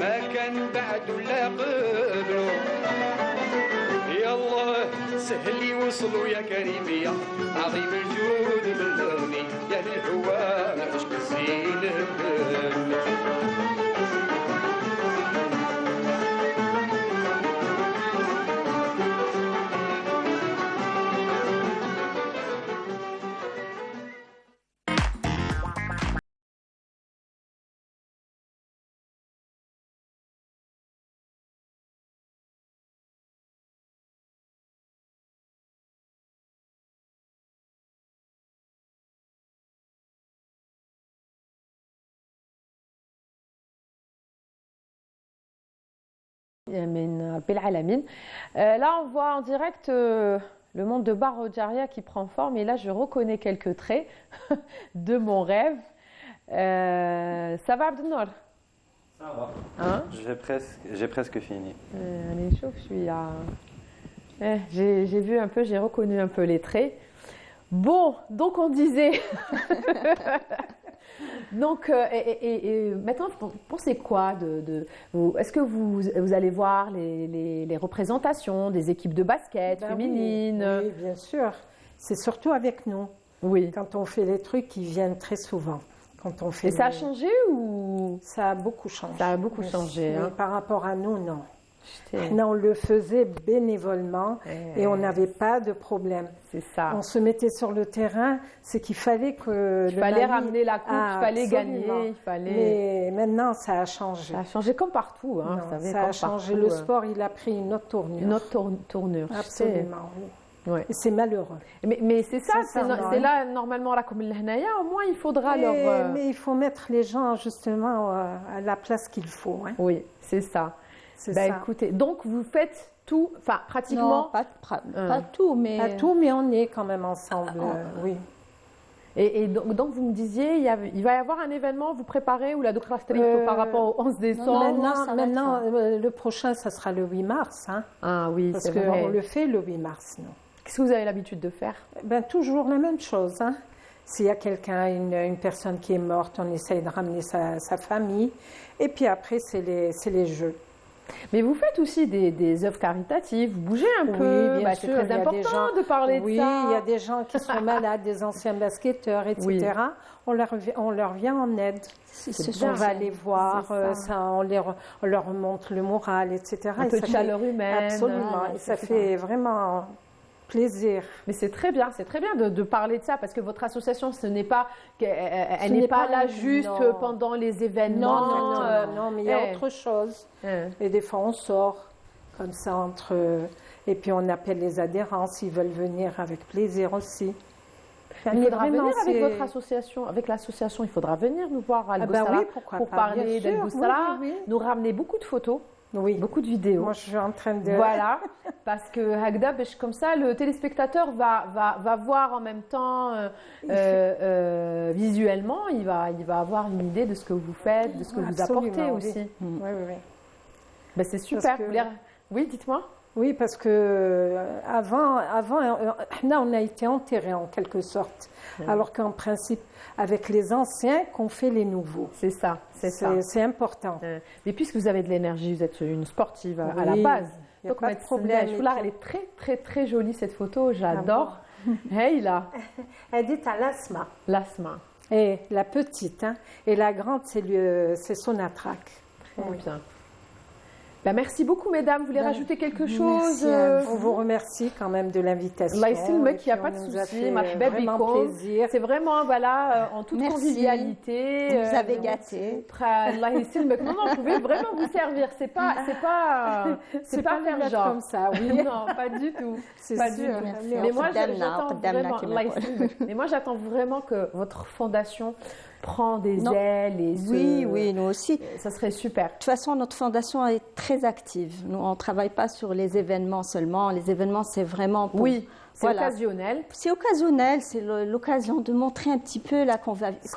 Speaker 5: ما كان بعد ولا قبلو يا الله سهلي وصلوا يا كريم يا عظيم الجود بلغني يا للهوى عشق الزين
Speaker 1: Là, on voit en direct le monde de Baro Djaria qui prend forme. Et là, je reconnais quelques traits de mon rêve. Ça va, Abdelnour?
Speaker 4: Ça va.
Speaker 1: Hein?
Speaker 4: J'ai presque fini.
Speaker 1: Allez, chauffe, je suis à... j'ai vu un peu, j'ai reconnu un peu les traits. Bon, donc on disait... Donc, maintenant, vous pensez quoi est-ce que vous allez voir les représentations des équipes de basket féminines?
Speaker 3: Oui, bien sûr. C'est surtout avec nous.
Speaker 1: Oui.
Speaker 3: Quand on fait les trucs, ils viennent très souvent. Quand on fait
Speaker 1: ça a changé ou?
Speaker 3: Ça a beaucoup changé.
Speaker 1: Ça a beaucoup changé.
Speaker 3: Hein. Par rapport à nous, non. Non, on le faisait bénévolement et on n'avait pas de problème.
Speaker 1: C'est ça.
Speaker 3: On se mettait sur le terrain, c'est qu'il fallait que...
Speaker 1: Il fallait ramener la coupe, il fallait gagner.
Speaker 3: Mais maintenant, ça a changé.
Speaker 1: Ça a changé comme partout. Hein,
Speaker 3: non, ça a changé. Le sport, il a pris une autre tournure.
Speaker 1: Une autre tournure.
Speaker 3: Absolument, oui.
Speaker 1: Ouais.
Speaker 3: Et c'est malheureux.
Speaker 1: Mais c'est ça, c'est là, normalement, comme au moins, il faudra leur...
Speaker 3: Mais il faut mettre les gens, justement, à la place qu'il faut. Hein.
Speaker 1: Oui, c'est ça. Écoutez, donc vous faites tout, enfin pratiquement.
Speaker 2: Non, pas tout, mais.
Speaker 3: Pas tout, mais on est quand même ensemble, oui.
Speaker 1: Et donc vous me disiez, il va y avoir un événement, vous préparez, ou la docteur Stricto par rapport au 11 décembre?
Speaker 3: Maintenant, le prochain, ça sera le 8 mars. Hein,
Speaker 1: ah oui,
Speaker 3: parce qu'on le fait le 8 mars, nous.
Speaker 1: Qu'est-ce que vous avez l'habitude de faire?
Speaker 3: Toujours la même chose. Hein. S'il y a quelqu'un, une personne qui est morte, on essaye de ramener sa famille. Et puis après, c'est les jeux.
Speaker 1: Mais vous faites aussi des œuvres caritatives, vous bougez un peu, c'est très important de parler de ça.
Speaker 3: Oui, il y a des gens qui sont malades, des anciens basketteurs, etc. Oui. On leur vient en aide. On va les voir, on leur montre le moral, etc.
Speaker 1: Un peu de chaleur humaine.
Speaker 3: Absolument, et ça fait vraiment... plaisir.
Speaker 1: Mais c'est très bien de parler de ça parce que votre association, elle n'est pas là juste pendant les événements.
Speaker 3: Non, mais il y a autre chose. Et des fois, on sort comme ça entre... Et puis, on appelle les adhérents s'ils veulent venir avec plaisir aussi.
Speaker 1: Il faudra venir avec votre association, avec l'association, il faudra venir nous voir à Al-Ghusara pour parler d'Al-Ghusara, nous ramener beaucoup de photos.
Speaker 3: Oui.
Speaker 1: Beaucoup de vidéos.
Speaker 3: Moi, je suis en train de...
Speaker 1: Voilà, parce que Hagda, comme ça, le téléspectateur va voir en même temps, visuellement, il va avoir une idée de ce que vous faites, de ce que vous apportez aussi.
Speaker 3: Oui.
Speaker 1: C'est super. Oui, dites-moi.
Speaker 3: Oui, parce que avant, on a été enterrés en quelque sorte, alors qu'en principe, avec les anciens, qu'on fait les nouveaux.
Speaker 1: C'est ça.
Speaker 3: C'est important.
Speaker 1: Mais puisque vous avez de l'énergie, vous êtes une sportive à la base.
Speaker 3: Il n'y a pas de problème.
Speaker 1: Elle est très, très, très jolie cette photo. J'adore. Hey, là.
Speaker 3: Elle dit à l'asthma.
Speaker 1: L'asthma.
Speaker 3: Et la petite, hein, et la grande, c'est Sonatrach.
Speaker 1: Très bien. Merci beaucoup, mesdames. Vous voulez rajouter quelque chose?
Speaker 3: On vous remercie quand même de l'invitation.
Speaker 1: Il n'y a pas de souci.
Speaker 3: Vraiment plaisir.
Speaker 1: C'est vraiment, en toute convivialité.
Speaker 2: Vous avez gâté.
Speaker 1: Non, vous pouvez vraiment vous servir. C'est pas faire genre
Speaker 3: comme ça, oui.
Speaker 1: Non, pas du tout.
Speaker 3: Pas du tout.
Speaker 1: Mais moi, j'attends vraiment que votre fondation prend des ailes.
Speaker 2: Oui, nous aussi.
Speaker 1: Ça serait super.
Speaker 2: De toute façon, notre fondation est très active. Nous, on ne travaille pas sur les événements seulement. Les événements, c'est vraiment
Speaker 1: C'est occasionnel.
Speaker 2: C'est occasionnel, c'est l'occasion de montrer un petit peu la convivialité,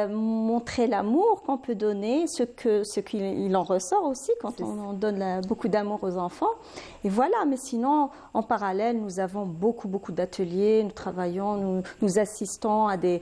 Speaker 2: montrer l'amour qu'on peut donner, ce qu'il en ressort aussi quand on donne beaucoup d'amour aux enfants. Et voilà, mais sinon, en parallèle, nous avons beaucoup d'ateliers, nous travaillons, nous assistons à des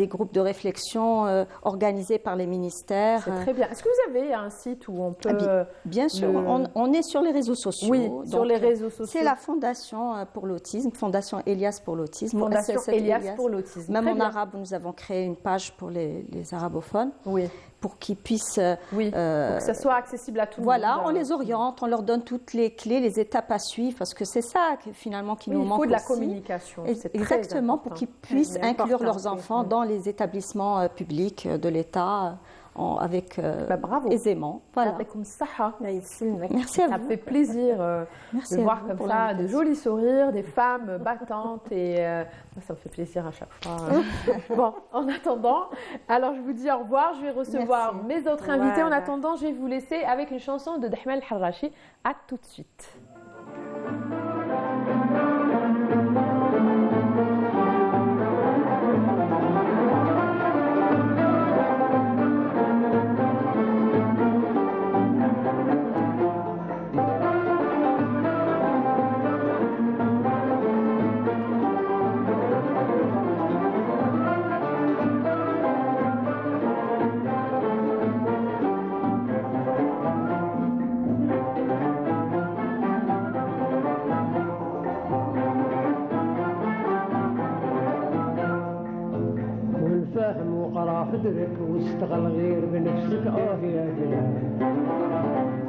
Speaker 2: groupes de réflexion organisés par les ministères.
Speaker 1: C'est très bien. Est-ce que vous avez un site où on peut...
Speaker 2: Bien sûr, on est sur les réseaux sociaux.
Speaker 1: Oui, sur les réseaux sociaux.
Speaker 2: C'est la Fondation pour l'autisme, Fondation Elias pour l'autisme.
Speaker 1: Fondation Elias pour l'autisme.
Speaker 2: Même en arabe, nous avons créé une page pour les arabophones.
Speaker 1: Oui.
Speaker 2: Pour qu'ils puissent...
Speaker 1: pour que ça soit accessible à tout le monde.
Speaker 2: Voilà, on les oriente, on leur donne toutes les clés, les étapes à suivre, parce que c'est ça finalement qui nous manque aussi.
Speaker 1: Il faut de la communication.
Speaker 2: Exactement, pour qu'ils puissent inclure leurs enfants dans les établissements publics de l'État avec aisément. Voilà. Merci à vous.
Speaker 1: Ça fait plaisir de voir comme ça de jolis sourires, des femmes battantes et ça me fait plaisir à chaque fois. Bon, en attendant, alors je vous dis au revoir. Je vais recevoir mes autres invités. En attendant, je vais vous laisser avec une chanson de Dahmal Harrachi. À tout de suite.
Speaker 6: قدرك واستغل غير بنفسك يا بلاد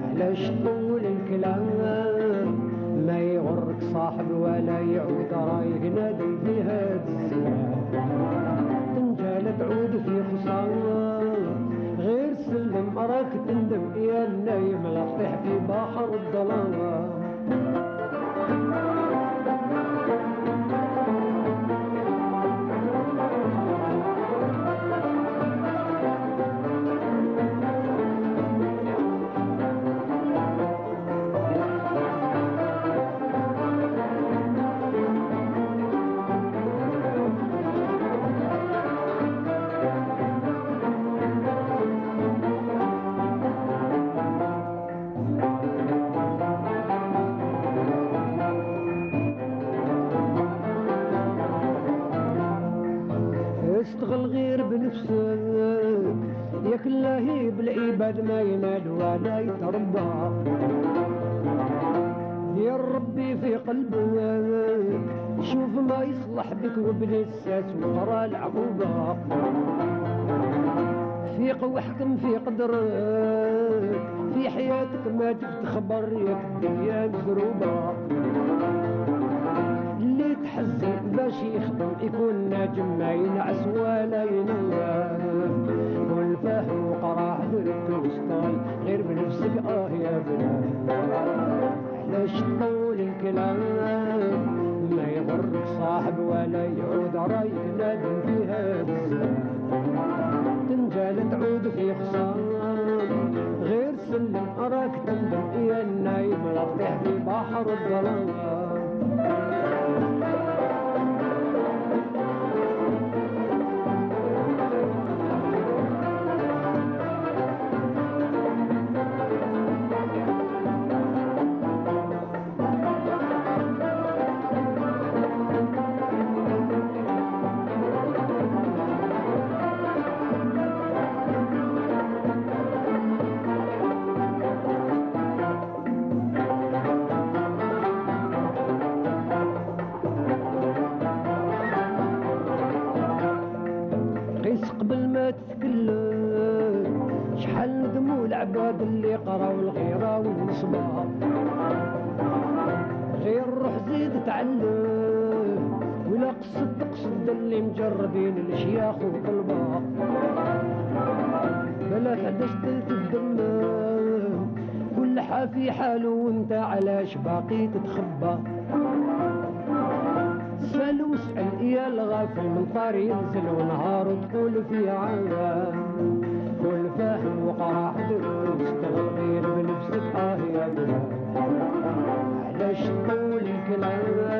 Speaker 6: علاش طول الكلام ما يغرك صاحب ولا يعود رايق نادي في هاد الزمان تنجال تعود في خسارة غير سلم راك تندم يا النايم لا تطيح في بحر الظلام اشتغل غير بنفسك ياك الله بالعباد ما ينال ولا يتربى دير ربي في قلبك شوف ما يصلح بك وبالساس وقرا العقوبة فيق واحكم في قدرك في حياتك ما تتخبر ياك الدنيا مزروبة اللي تحزن باش يخدم يكون ناجم ما ينعس ولا ينام والفهم وقرا حذرك وسطاي غير بنفسك يا بلاد علاش طول الكلام ما يضرك صاحب ولا يعود رايك نادم في هاد الزمان تنجال تعود في خسارة غير سلم راك تندم يا النايم لا تطيح في بحر الظلام قبل ما تتكلم شحال ندموا العباد اللي قراو الغيرة والنصبة غير روح زيد تعلم ولا تقصد اللي مجردين الشياخ والطلبة بلا حداش تتدمم كل حافي حاله وانت علاش باقي تتخبى سأل واسأل يا الغافل من طار ينزل ونهار تقول في عام كل فاهم وقرا حذر واستغل غير بنفسك يا بلاد علاش طول الكلام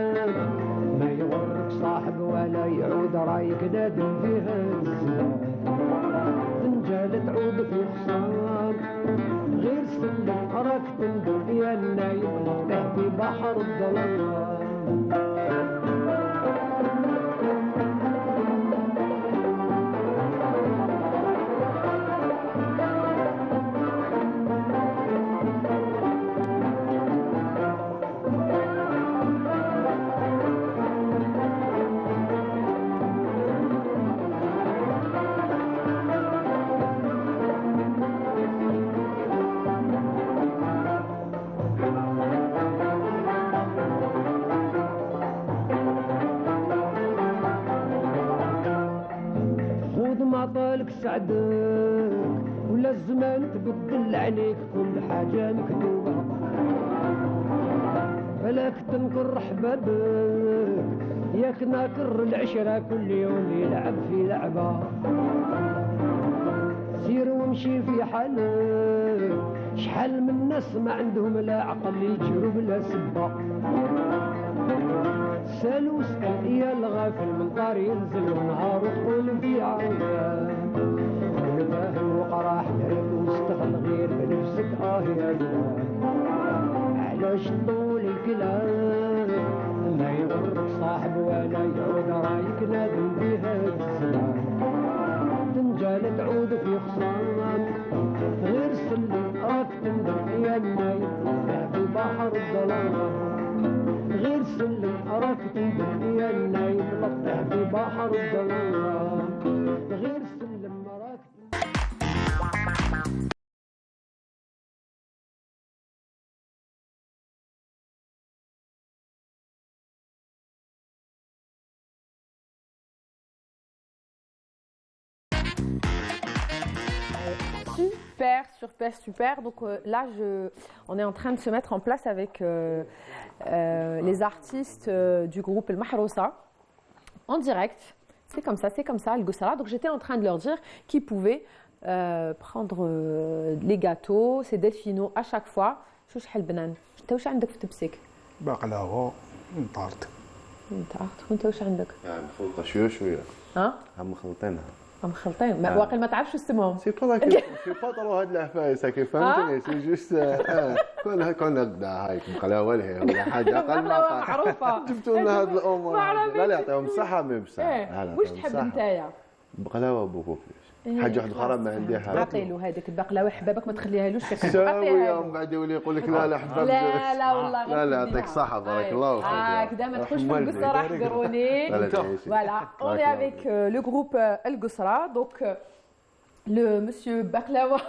Speaker 6: يكنادم فيها الزمان تنجال تعود في خصام غير سلم راك تندم يا النايم نطيح في بحر الظلام طالك سعدك ولا الزمان تبدل عليك كل حاجة مكتوبة فلاك تنكر حبابك ياك ناكر العشرة كل يوم يلعب في لعبة سير وامشي في حالك شحال من ناس ما عندهم لا عقل يجروا بلا سبة سال واسأل يا الغافل من طار ينزل النهار وتقول في عوام كل فاهم وقراح درب واستغل غير بنفسك يا زمان علاش طول الكلام ما يغرك صاحب ولا يعود رايك نادم بها الزمان تنجال تعود في خصام غير سلم راك تندم يا النايم في بحر الظلام غير سلم أراك تندم يا النايم لطح في بحر الظلام غير سلم أراك
Speaker 1: Super, super, super. Donc là, on est en train de se mettre en place avec les artistes du groupe El Mahrousa en direct. C'est comme ça, El Gossara. Donc j'étais en train de leur dire qu'ils pouvaient prendre les gâteaux, c'est Delfino à chaque fois. شو شحال بنان؟ انت واش عندك في تبسك؟
Speaker 7: بقلاوه مطارت.
Speaker 1: وانت واش عندك؟
Speaker 7: مخلطه شويه.
Speaker 1: ها؟
Speaker 7: هم مخلطينها.
Speaker 1: مخلطين واقيلا ما تعرفش اسمهم.
Speaker 7: سي با سي با طرو هاد العفايس هكا فهمتني سي جوست كون هكذا هايك مقلاوه لهي ولا حاجه اقل
Speaker 1: معروفه.
Speaker 7: جبتوا لنا هاد الامور لا يعطيهم الصحه مي بصح.
Speaker 1: واش تحب نتايا؟
Speaker 7: بقلاوه بوكو حاجه واحده اخرى ما عنديها.
Speaker 1: عطيلو هذيك البقلاوه حبابك ما تخليهالوش
Speaker 7: ساويه ومن بعد يولي يقول لك لا حباب.
Speaker 1: لا والله
Speaker 7: لا يعطيك الصحه بارك الله فيك.
Speaker 1: كدا ما تدخلش في القصه قروني. Voilà, on est avec le groupe El Gossara, donc le monsieur Baklawa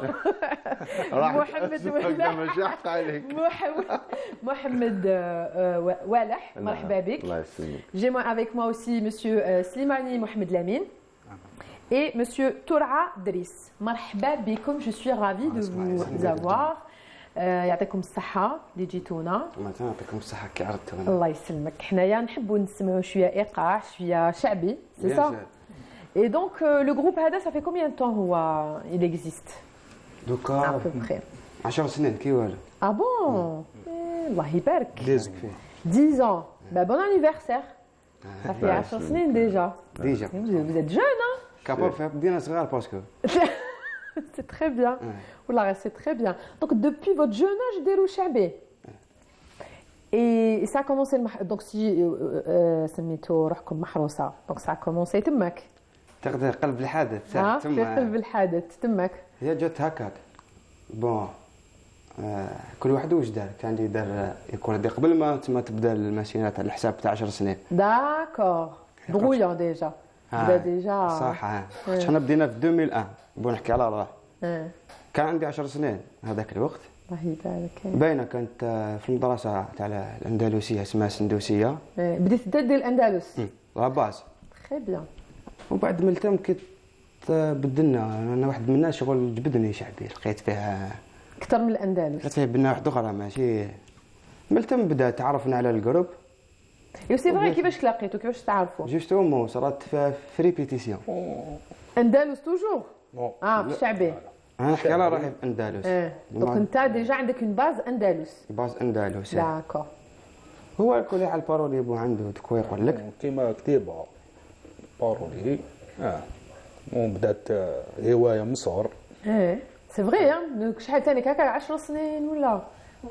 Speaker 1: Mohamed Waleh, مرحبا بك. J'ai avec moi aussi monsieur Slimani Mohamed Lamine et monsieur Toura Driss. مرحبا بكم, je suis ravie de vous avoir. يعطيكم الصحة اللي جيتونا.
Speaker 8: الله يعطيكم الصحة كي عرفتونا.
Speaker 1: الله يسلمك. حنايا نحبوا نسمعوا شوية إيقاع شوية شعبي, c'est ça. Et donc le groupe هذا ça fait combien de temps هو il existe?
Speaker 8: دوكا
Speaker 1: à peu près
Speaker 8: 10 سنين كي والو.
Speaker 1: Ah bon? الله يبارك.
Speaker 8: 10
Speaker 1: ans. Bah bon anniversaire. Ça fait 10 سنين déjà.
Speaker 8: Déjà.
Speaker 1: Vous êtes jeune hein?
Speaker 8: كابور فيها بدينا صغار باسكو.
Speaker 1: C'est très bien. Voilà, c'est très bien. Donc depuis votre jeune âge ديروا شعبي. Et ça a commencé donc si سميتوا روحكم محروسة. Donc ça a commencé تمك.
Speaker 8: تقدر قلب الحادث تما.
Speaker 1: في قلب الحادث تمك.
Speaker 8: هي جات هكاك. بون كل واحد واش دار. كان عندي دار يكون هذه قبل ما تبدا الماشينات على الحساب تاع 10 سنين.
Speaker 1: D'accord. Brouillant déjà.
Speaker 8: ديجا صح. حنا بدينا في 2001 بون نحكي على روحي. كان عندي 10 سنين هذاك الوقت.
Speaker 1: الله يبارك.
Speaker 8: باينه كانت في المدرسه تاع الاندلسيه اسمها سندوسيه.
Speaker 1: بديت تدير الاندلس.
Speaker 8: لا باز.
Speaker 1: تري بيان.
Speaker 8: ومن بعد ملتم كنت بدلنا انا واحد من الناس شغل جبدني شعبي لقيت فيها
Speaker 1: اكثر من الاندلس.
Speaker 8: لقيت فيها بنه واحده اخرى ماشي ملتم بدا تعرفنا على الجروب.
Speaker 1: يو سي فري كيفاش تلاقيتوا كيفاش تعرفوا؟
Speaker 8: جوستومون صارت في ريبيتيسيون.
Speaker 1: اندلس توجور؟ في الشعبي.
Speaker 8: انا نحكي على روحي في اندلس.
Speaker 1: دونك انت ديجا عندك اون باز اندلس.
Speaker 8: باز اندلس.
Speaker 1: داكور.
Speaker 8: هو الكل على البارول يبو عنده تكوي يقول لك
Speaker 7: كيما كتيبه
Speaker 9: بارولي وبدات هوايه من صغر.
Speaker 1: سي فري شحال ثاني هكا 10 سنين ولا؟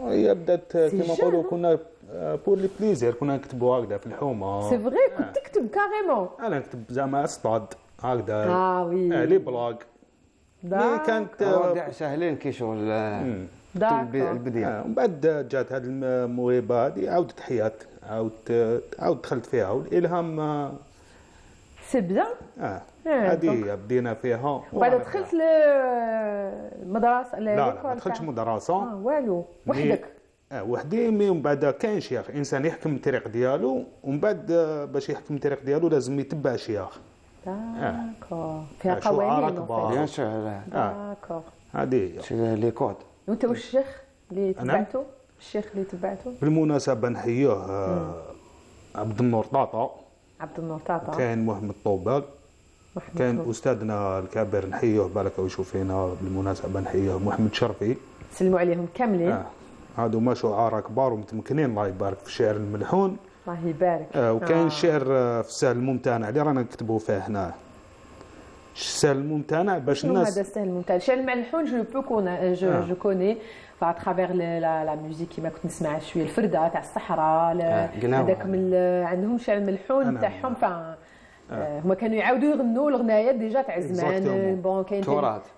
Speaker 9: هي بدات كما نقولوا كنا بور لي بليزير، كنا نكتبوا هكذا في الحومه.
Speaker 1: سي فري كنت تكتب كاريمون؟
Speaker 9: انا نكتب زعما اصطاد هكذا.
Speaker 1: وي
Speaker 9: لي بلاغ مي كانت
Speaker 8: مواضيع ساهلين كي شغل البدايه.
Speaker 9: ومن بعد جات هذه الموهبه هذه عاودت حياه، عاود دخلت فيها والالهام.
Speaker 1: سي بيان.
Speaker 9: هذه بدينا فيها.
Speaker 1: وبعد دخلت المدرسه؟
Speaker 9: لا ما دخلتش مدرسه.
Speaker 1: والو وحدك؟
Speaker 9: وحدي. مي ومن بعد كاين شيخ انسان يحكم الطريق ديالو، ومن بعد باش يحكم الطريق ديالو لازم يتبع شيخ.
Speaker 1: داكور فيها قوانين.
Speaker 8: بيان سور.
Speaker 1: داكور
Speaker 8: هذه لي كود.
Speaker 1: وانت واش الشيخ اللي تبعته؟ الشيخ اللي تبعته
Speaker 9: بالمناسبه نحييه عبد النور طاطا.
Speaker 1: عبد النور طاطا.
Speaker 9: كاين محمد طوبال. كان استاذنا الكبير نحييه بالك ويشوف فينا. بالمناسبه نحييه محمد شرفي.
Speaker 1: سلموا عليهم كاملين.
Speaker 9: هادو ما شعراء كبار ومتمكنين الله يبارك في الشعر الملحون.
Speaker 1: الله يبارك.
Speaker 9: وكاين الشعر في السهل الممتنع اللي رانا نكتبوا فيه هنا. السهل الممتنع باش الناس.
Speaker 1: هذا السهل الممتنع. الشعر الملحون جو كوني à travers la musique كيما كنت نسمع شويه الفرده تاع الصحراء هذاك من عندهم شعر الملحون تاعهم. هما كانوا يعاودوا يغنوا الغنايات ديجا تاع زمان. بون كاين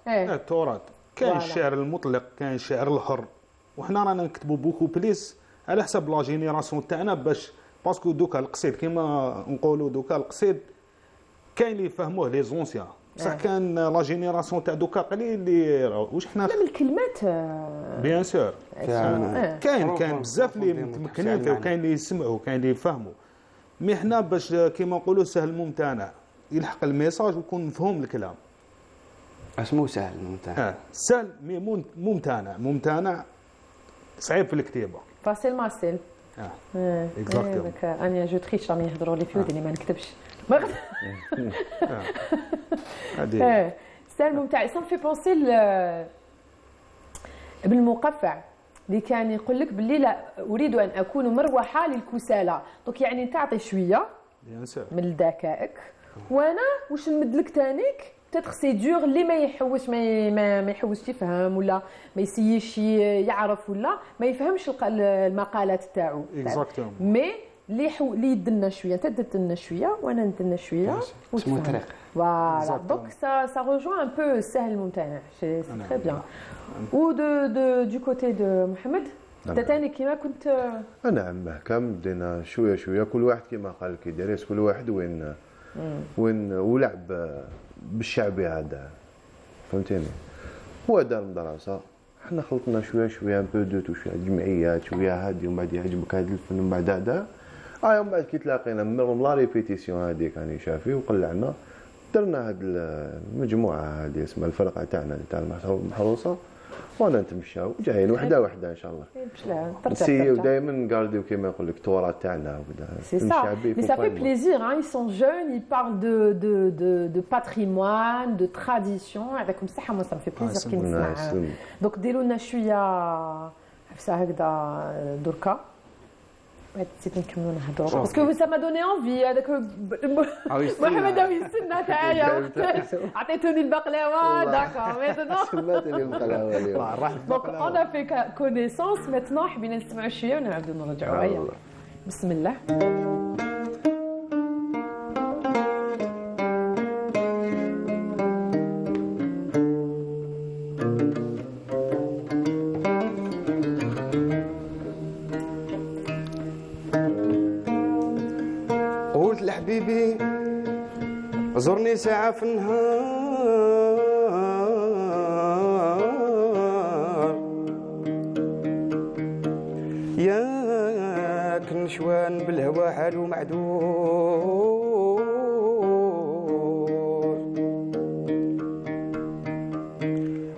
Speaker 9: التراث. كاين الشعر المطلق، كاين الشعر الحر، وحنا رانا نكتبوا بوكو بليس على حسب لا جينيراسيون تاعنا باش باسكو دوكا القصيد كيما نقولوا دوكا القصيد كاين اللي يفهموه لي زونسيان بصح كان لا جينيراسيون تاع دوكا قليل اللي واش حنا
Speaker 1: من الكلمات
Speaker 9: بيان سور كاين بزاف اللي متمكنين فيه وكاين اللي يسمعوا وكاين اللي يفهموا. مي حنا باش كيما نقولوا سهل ممتنع يلحق الميساج ويكون مفهوم الكلام.
Speaker 8: اسمو سهل ممتنع.
Speaker 9: سهل مي ممتنع صعيب في الكتابه.
Speaker 1: فاسيل مارسيل.
Speaker 9: اكزاكتومون.
Speaker 1: انا جو تريش راني يهضروا لي فيه اللي ما نكتبش. هذه سهل ممتع. صار في بونسي ابن المقفع اللي كان يقول لك باللي لا اريد ان اكون مروحه للكسالى. دونك يعني تعطي شويه من ذكائك وانا واش نمد لك تانيك بتاتخ سي دور اللي ما يحوش ما يحوش يفهم ولا ما يسيش يعرف ولا ما يفهمش المقالات تاعو. مي اللي يدنا شويه انت دنا شويه وانا ندنا شويه
Speaker 8: اسمو طريق.
Speaker 1: فوالا دونك ça rejoint un peu السهل الممتنع. سي تري بيان. و دو كوتي دو محمد انت ثاني كيما كنت.
Speaker 7: نعم كم بدينا شويه شويه كل واحد كيما قال كي دارس كل واحد وين ولعب بالشعبي هذا فهمتيني. هو دار مدرسه حنا خلطنا شويه شويه ان بو دو تو شويه جمعيات شويه هادي ومن بعد يعجبك هذا الفن ومن بعد هذا ومن بعد كي تلاقينا من لا ريبيتيسيون هذيك راني شافي وقلعنا درنا هاد المجموعه هذه اسمها الفرقه تاعنا تاع المحروسه وانا نتمشاو جايين وحده وحده ان شاء الله. نسيو دائما نقالديو كيما يقول لك التراث تاعنا وكذا.
Speaker 1: C'est ça. Mais ça fait plaisir, hein. Ils sont jeunes, ils parlent de patrimoine, de tradition. avec بصحة moi ça me fait plaisir كي نسمع. Donc ديروا لنا شوية عفسة هكذا دركا. نسيت نكملوا نهضروا باسكو سا ما دوني انفي هذاك محمد يستنى تاعي عطيتوني البقلاوه داكور ميتنو
Speaker 7: سمعتني البقلاوه اليوم.
Speaker 1: دونك اون ا في كونيسونس ميتنو حبينا نسمعوا شويه ونعاودوا نرجعوا. هيا بسم الله.
Speaker 8: حبيبي زرني ساعة في النهار ياك نشوان بالهوى حالو معذور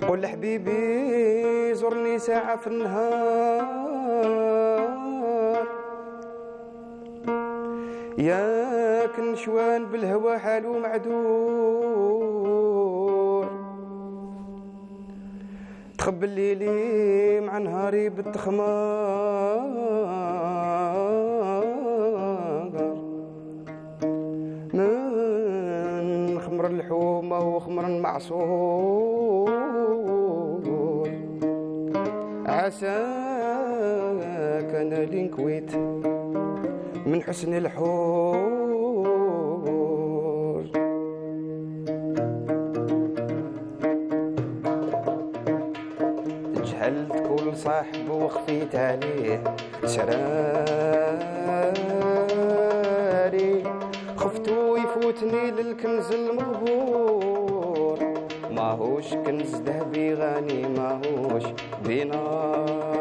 Speaker 8: قول حبيبي زرني ساعة في النهار ياك نشوان بالهوى حالو معذور تخبى الليلي مع نهاري بالتخمار ما الحومة وخمر معصور عساك أنا لنكويت من حسن الحور جهلت كل صاحب وخفيت عليه سراري خفتو يفوتني للكنز المغبور ماهوش كنز ذهبي غني ماهوش ديناري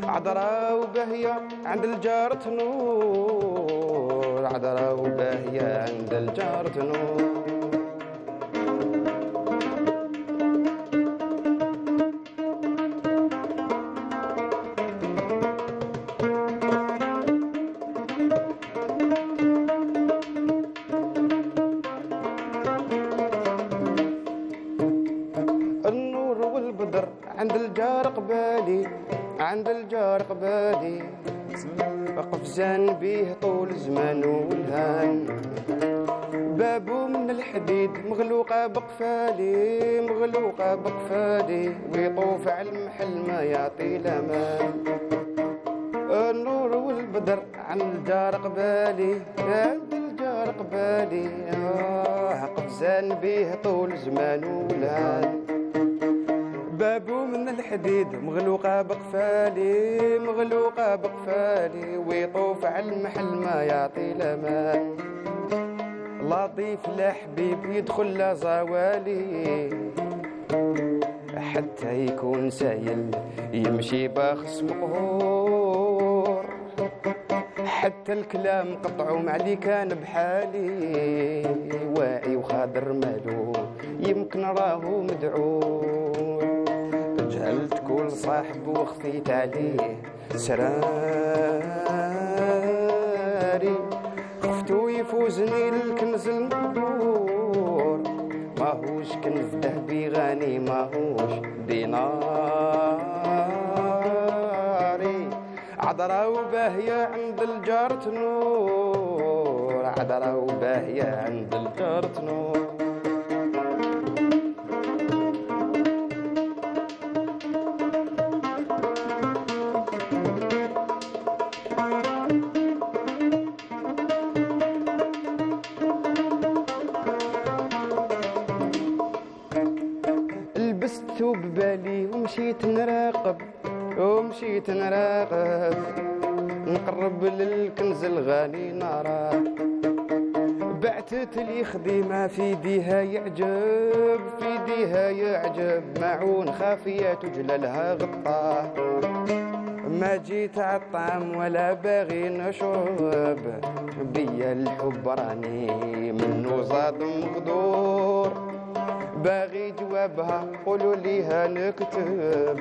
Speaker 8: عذرا وباهية عند الجار تنور عذرا وباهية عند الجار تنور عند الجار قبالي قفزان بيه طول زمان والهان بابو من الحديد مغلوقة بقفالي مغلوقة بقفالي ويطوف على المحل ما يعطي الأمان النور والبدر عند الجار قبالي عند الجار قبالي قفزان بيه طول زمان والهان بابو من الحديد مغلوقة بقفالي مغلوقة بقفالي ويطوف على المحل ما يعطي الأمان لطيف لا حبيب يدخل لا زوالي حتى يكون سايل يمشي باخس مقهور حتى الكلام قطعوا معلي كان بحالي واعي وخاضر مالو يمكن راهو مدعو جهلت كل صاحب وخفيت عليه سراري خفتو يفوزني للكنز المقدور ماهوش كنز ذهبي غني ماهوش ديناري عذرا وباهية عند الجار تنور عذرا وباهية عند الجار تنور بالي ومشيت نراقب نقرب للكنز الغالي نراه بعتت لي خديمة في ديها يعجب في ديها يعجب معون خافية تجللها غطاه ما جيت عالطعم ولا باغي نشرب بيا الحب راني منو زاد مغدور باغي جوابها قولوا ليها نكتب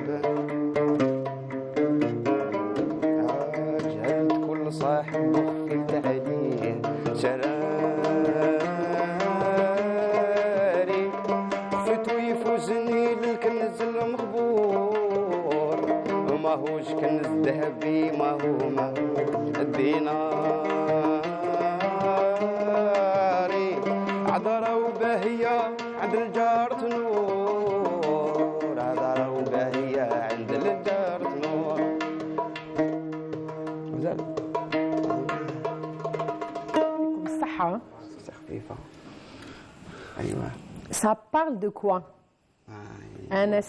Speaker 8: جهلت كل صاحب وخفيت عليه سراري خفت ويفوزني للكنز المخبور ماهوش كنز ذهبي ماهو الديناري عذرا وباهية عند الجار تنور عذرا وباهية عند الجار تنور مازال
Speaker 1: يعطيكم الصحة
Speaker 8: خفيفة أيوة
Speaker 1: Ça parle de quoi أنا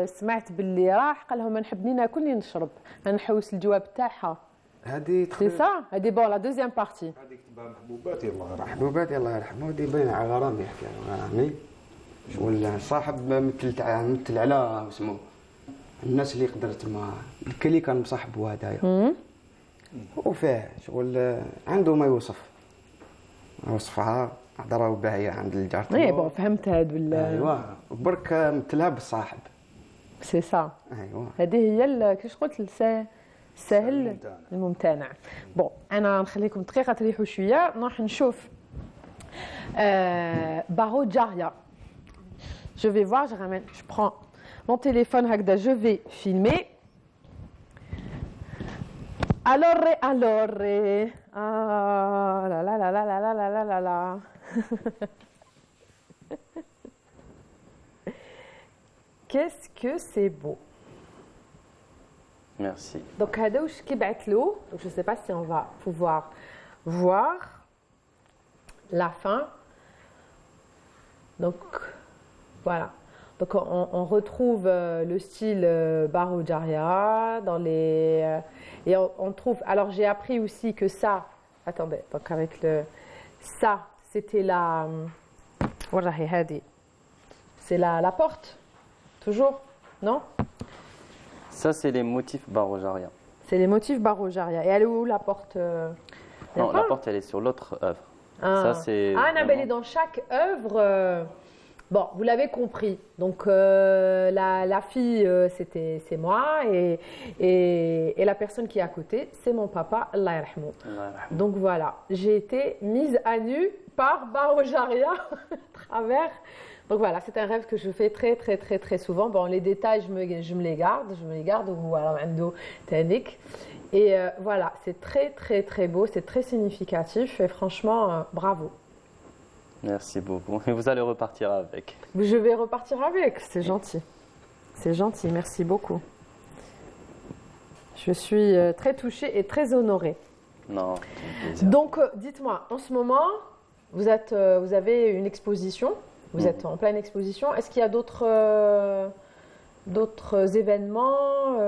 Speaker 1: سمعت باللي راح قال لهم نحب ناكل نشرب نحوس الجواب تاعها
Speaker 8: هذه
Speaker 1: سي سا هذه بون لا دوزيام بارتي
Speaker 9: هذيك تبع محبوباتي الله يرحمه
Speaker 8: محبوباتي الله يرحمه هذه باينه على غرام يحكي فهمي شغل صاحب مثل على اسمه الناس اللي قدرت ما الكلي كان مصاحبو هدايا وفيه شغل عنده ما يوصف وصفها هضره باهيه عند الجار
Speaker 1: اي بون فهمت هاد
Speaker 8: ايوا برك مثلها بالصاحب
Speaker 1: سي سا
Speaker 8: ايوا
Speaker 1: هذه هي كيفاش قلت السهل الممتنع بون انا نخليكم دقيقه تريحوا شويه نروح نشوف Baro Jaria. Je vais voir, je prends mon téléphone هكذا, je vais filmer. Alors, Ah là là là là là là là là là. Qu'est-ce que c'est beau.
Speaker 4: Merci.
Speaker 1: Donc, je ne sais pas si on va pouvoir voir la fin. Donc, voilà. Donc, on retrouve le style Baro Jaria dans les... et on trouve... Alors, j'ai appris aussi que ça... Attendez, donc avec le... Ça, c'était la... C'est la porte. Toujours, non?
Speaker 4: Ça, c'est les motifs Baro Jaria.
Speaker 1: C'est les motifs Baro Jaria. Et elle est où, la porte?
Speaker 4: Non, la porte, elle est sur l'autre œuvre.
Speaker 1: Ah,
Speaker 4: ça, c'est
Speaker 1: elle est dans chaque œuvre. Bon, vous l'avez compris. Donc, la fille, c'est moi. Et la personne qui est à côté, c'est mon papa, Allah yarhamou. Donc, voilà. J'ai été mise à nu par Baro Jaria à travers... Donc voilà, c'est un rêve que je fais très très très très souvent. Bon, les détails, je me les garde. Voilà, et voilà, c'est très très très beau, c'est très significatif et franchement, bravo.
Speaker 4: Merci beaucoup. Et vous allez repartir avec.
Speaker 1: Je vais repartir avec, c'est gentil. C'est gentil, merci beaucoup. Je suis très touchée et très honorée.
Speaker 4: Non.
Speaker 1: Donc, dites-moi, en ce moment, vous avez une exposition. Vous êtes en pleine exposition. Est-ce qu'il y a d'autres événements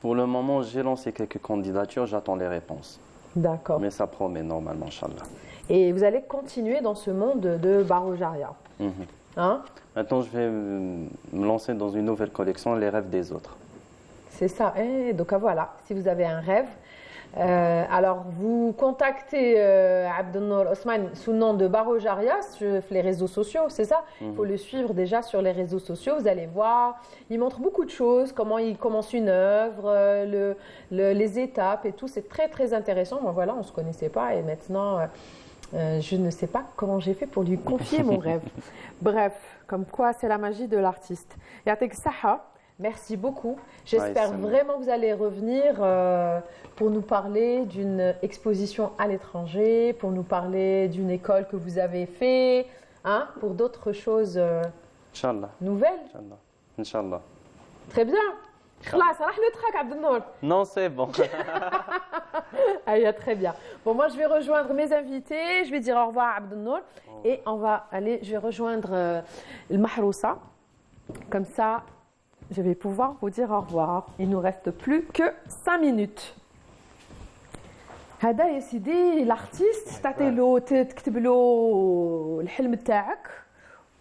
Speaker 4: Pour le moment, j'ai lancé quelques candidatures, j'attends les réponses.
Speaker 1: D'accord.
Speaker 4: Mais ça promet normalement, Inch'Allah.
Speaker 1: Et vous allez continuer dans ce monde de Baro Jaria. Hein?
Speaker 4: Maintenant, je vais me lancer dans une nouvelle collection, les rêves des autres.
Speaker 1: C'est ça. Et donc voilà, si vous avez un rêve, alors vous contactez Abdelnour Osman sous le nom de Baro Jaria sur les réseaux sociaux, c'est ça? Il faut le suivre déjà sur les réseaux sociaux, vous allez voir, il montre beaucoup de choses, comment il commence une œuvre, les étapes et tout, c'est très très intéressant. Moi voilà, on ne se connaissait pas et maintenant je ne sais pas comment j'ai fait pour lui confier mon rêve. Bref, comme quoi c'est la magie de l'artiste. Yatek Saha. Merci beaucoup. J'espère vraiment que vous allez revenir pour nous parler d'une exposition à l'étranger, pour nous parler d'une école que vous avez fait, hein, pour d'autres choses nouvelles.
Speaker 4: Inch'Allah.
Speaker 1: Très bien.
Speaker 4: Non, c'est bon.
Speaker 1: Allez, très bien. Bon, moi, je vais rejoindre mes invités. Je vais dire au revoir à Abdelnour. Et je vais rejoindre le Mahrousa. Comme ça, je vais pouvoir vous dire au revoir. Il ne nous reste plus que 5 minutes. هذا يا سيدي l'artiste تعطي له تكتب له الحلم تاعك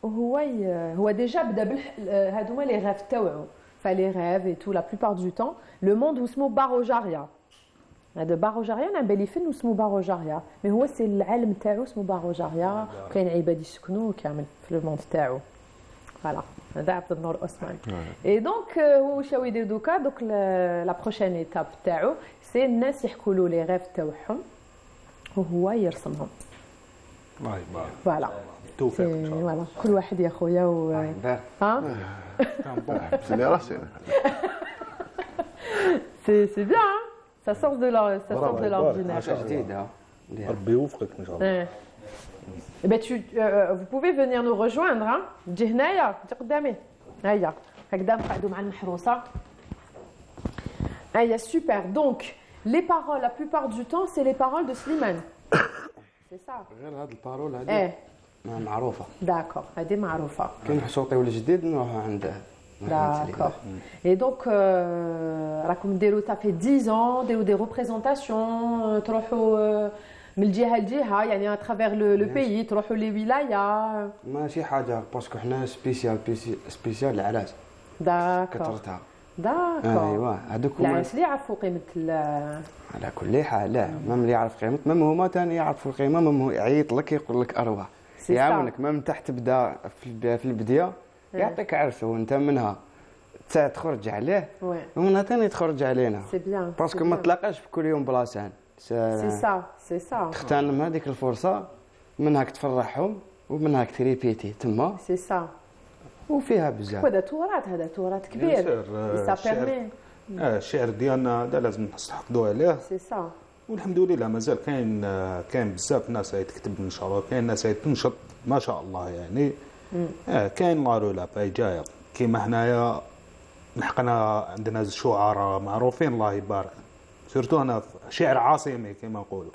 Speaker 1: وهو ديجا بدا هذوما لي ريف تاعو فلي ريف et tout la plupart du temps le monde اسمه Baro Jaria. هذا Baro Jaria انا بالي فين اسمه Baro Jaria mais هو سي العالم تاعو اسمه Baro Jaria كاين عباد يسكنوا كامل في الموند تاعو. Voilà. Abdelnour Osman. Et donc, donc la prochaine étape تاعو c'est الناس يحكوا له les rêves تاعهم وهو يرسمهم. Voilà. Voilà. كل واحد يا خويا c'est bien, hein? Ça sort de l'ordinaire. Eh ben vous pouvez venir nous rejoindre, hein? تجي هنايا تجي قدامي هيا هكذا نقعدوا مع المحروسه. هيا super. Donc les paroles la plupart du temps c'est les paroles de Slimane. C'est ça.
Speaker 8: غير هاد البارول هادي معروفه.
Speaker 1: D'accord, هادي معروفه.
Speaker 8: كاين حشوطي ولا جديد نروحوا عنده.
Speaker 1: D'accord. Et donc راكم ديروا ça fait 10 ans ديروا des représentations تروحوا من الجهه لجهه يعني اترافير لو بيي تروحوا لي ولايه
Speaker 8: ماشي حاجه باسكو حنا سبيسيال العراس كثرتها ايوا هذوك
Speaker 1: العراس اللي يعرفوا قيمه
Speaker 8: على كل حال لا مام اللي يعرف قيمه مام هما ثاني يعرفوا القيمه مام يعيط لك يقول لك اروح يعاونك مام تحت تبدا في البدايه يعطيك عرسه وانت منها تخرج عليه ومنها ثاني تخرج علينا باسكو ما تلاقاش في كل يوم بلاصه
Speaker 1: سي سا
Speaker 8: تغتنم هذيك الفرصه منها تفرحهم ومنها تريبيتي تما
Speaker 1: سي سا
Speaker 8: وفيها بزاف
Speaker 1: هذا تراث كبير
Speaker 9: الشعر ديالنا هذا لازم نحافظوا عليه
Speaker 1: سي سا
Speaker 9: والحمد لله مازال كاين بزاف ناس تكتب ان شاء الله، كاين ناس تنشط ما شاء الله يعني. كاين لا رولا باي جايه كيما حنايا لحقنا عندنا شعراء معروفين الله يبارك، سورتو هنا شعر عاصمي كما نقولوا.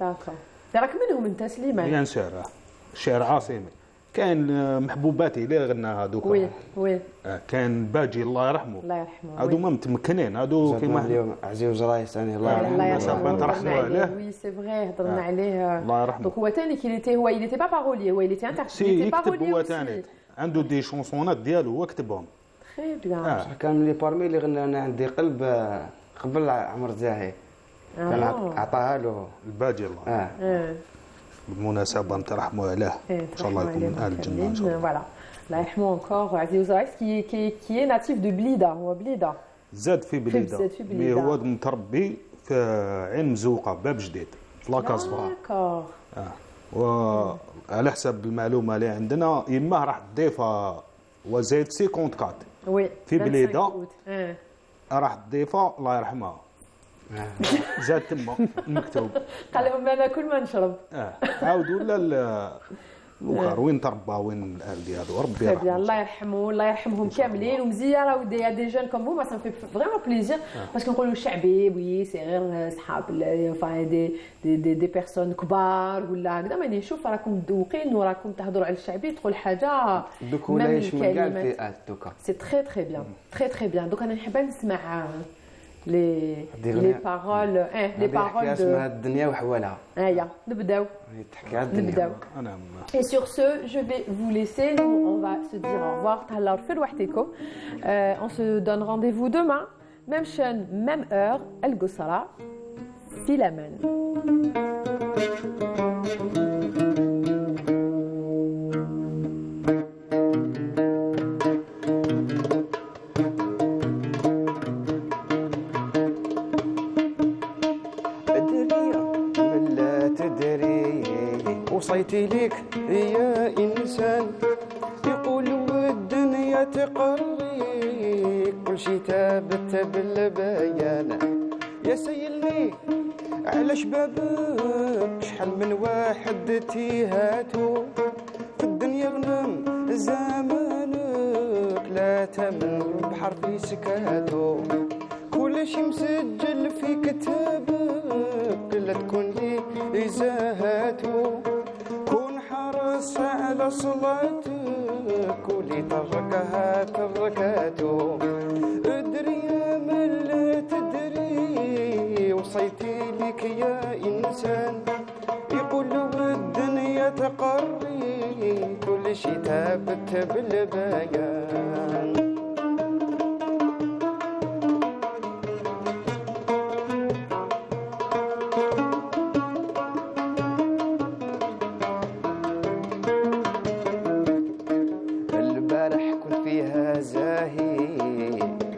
Speaker 1: راك منهم انت سليمان؟
Speaker 9: بيان سور شعر عاصمي. كاين محبوباتي اللي غناها دوكا.
Speaker 1: وي
Speaker 9: كاين باجي الله يرحمه.
Speaker 1: الله يرحمه.
Speaker 9: هادو ما متمكنين، هادو
Speaker 8: كيما اليوم عزيز رايس ثاني الله
Speaker 1: يرحمه.
Speaker 9: نترحموا عليه.
Speaker 1: وي سي فري هضرنا عليه.
Speaker 9: الله يرحمه.
Speaker 1: دونك هو ثاني هو il était pas parolier, هو il était interprète.
Speaker 9: يكتب هو ثاني. عنده دي شونسونات ديالو هو كتبهم.
Speaker 1: تري بيان.
Speaker 8: كان لي بارمي اللي غنى انا عندي قلب قبل عمر زاهي. كان عطاها له
Speaker 9: الباجي الله. بالمناسبة نترحموا عليه ان شاء الله يكون من اهل الجنه ان شاء الله.
Speaker 1: فوالا الله يرحمه انكور عزيز رايس كي ناتيف دو بليده. هو بليده
Speaker 9: زاد في بليده مي هو متربي في عين مزوقه باب جديد في لاكازفا. وعلى حسب المعلومه اللي عندنا يماه راح تضيفها وزايد 54
Speaker 1: وي
Speaker 9: في بليده راح تضيفها الله يرحمها. زاد تما مكتوب
Speaker 1: قال لهم انا كل ما نشرب.
Speaker 9: عاود ولا الوقار وين تربى وين الاهل ديالو ربي يرحمه.
Speaker 1: الله يرحمه الله يرحمهم كاملين. ومزيان راهو دي جون كوم فو ما سان في فريمون بليزير باسكو نقولوا شعبي وي سي غير صحاب فاي دي بيرسون كبار ولا هكذا. ماني نشوف راكم مذوقين وراكم تهضروا على الشعبي تقول حاجه
Speaker 8: دوك ولا يشمل كاع الفئات دوكا.
Speaker 1: سي تري بيان تري بيان. دوك انا نحب نسمع les paroles les paroles de
Speaker 8: اسمها الدنيا وحوالها.
Speaker 1: نبداو
Speaker 8: تحكي على الدنيا.
Speaker 1: Et sur ce, je vais vous laisser. Nous, on va se dire au revoir. تهلاو في وحدكم. On se donne rendez-vous demain, même chaîne, même heure. القصرة في الأمان.
Speaker 8: وصيتي ليك يا إنسان يقولوا الدنيا تقري كل شي ثابت بالبيان. يا سيلني على شبابك شحال من واحد تيهاتو في الدنيا غنم زمانك لا تمن بحر في سكاتو. كل شي مسجل في كتابك لا تكون لي إزاهاتو. كون حرص على صلاتك ولي تركها تركاتو. ادري يا من لا تدري وصيتي لك يا إنسان يقولوا الدنيا تقري كل شي ثابت بالبيان.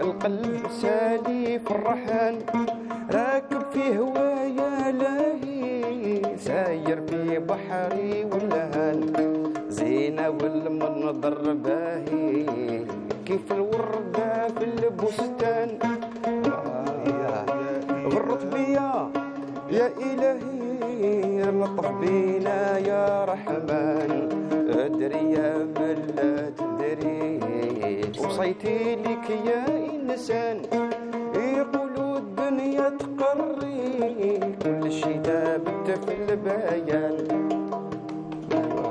Speaker 8: القلب سالي فرحان راكب في هوايا لاهي ساير في بحري واللهان. زينة والمنظر باهي كيف الوردة في البستان. غرت بيا يا إلهي لطف بينا يا رحمن. ادري يا من لا تدري وصيتي لك يا إنسان يقولوا الدنيا تقري كل شي ثابت في البيان.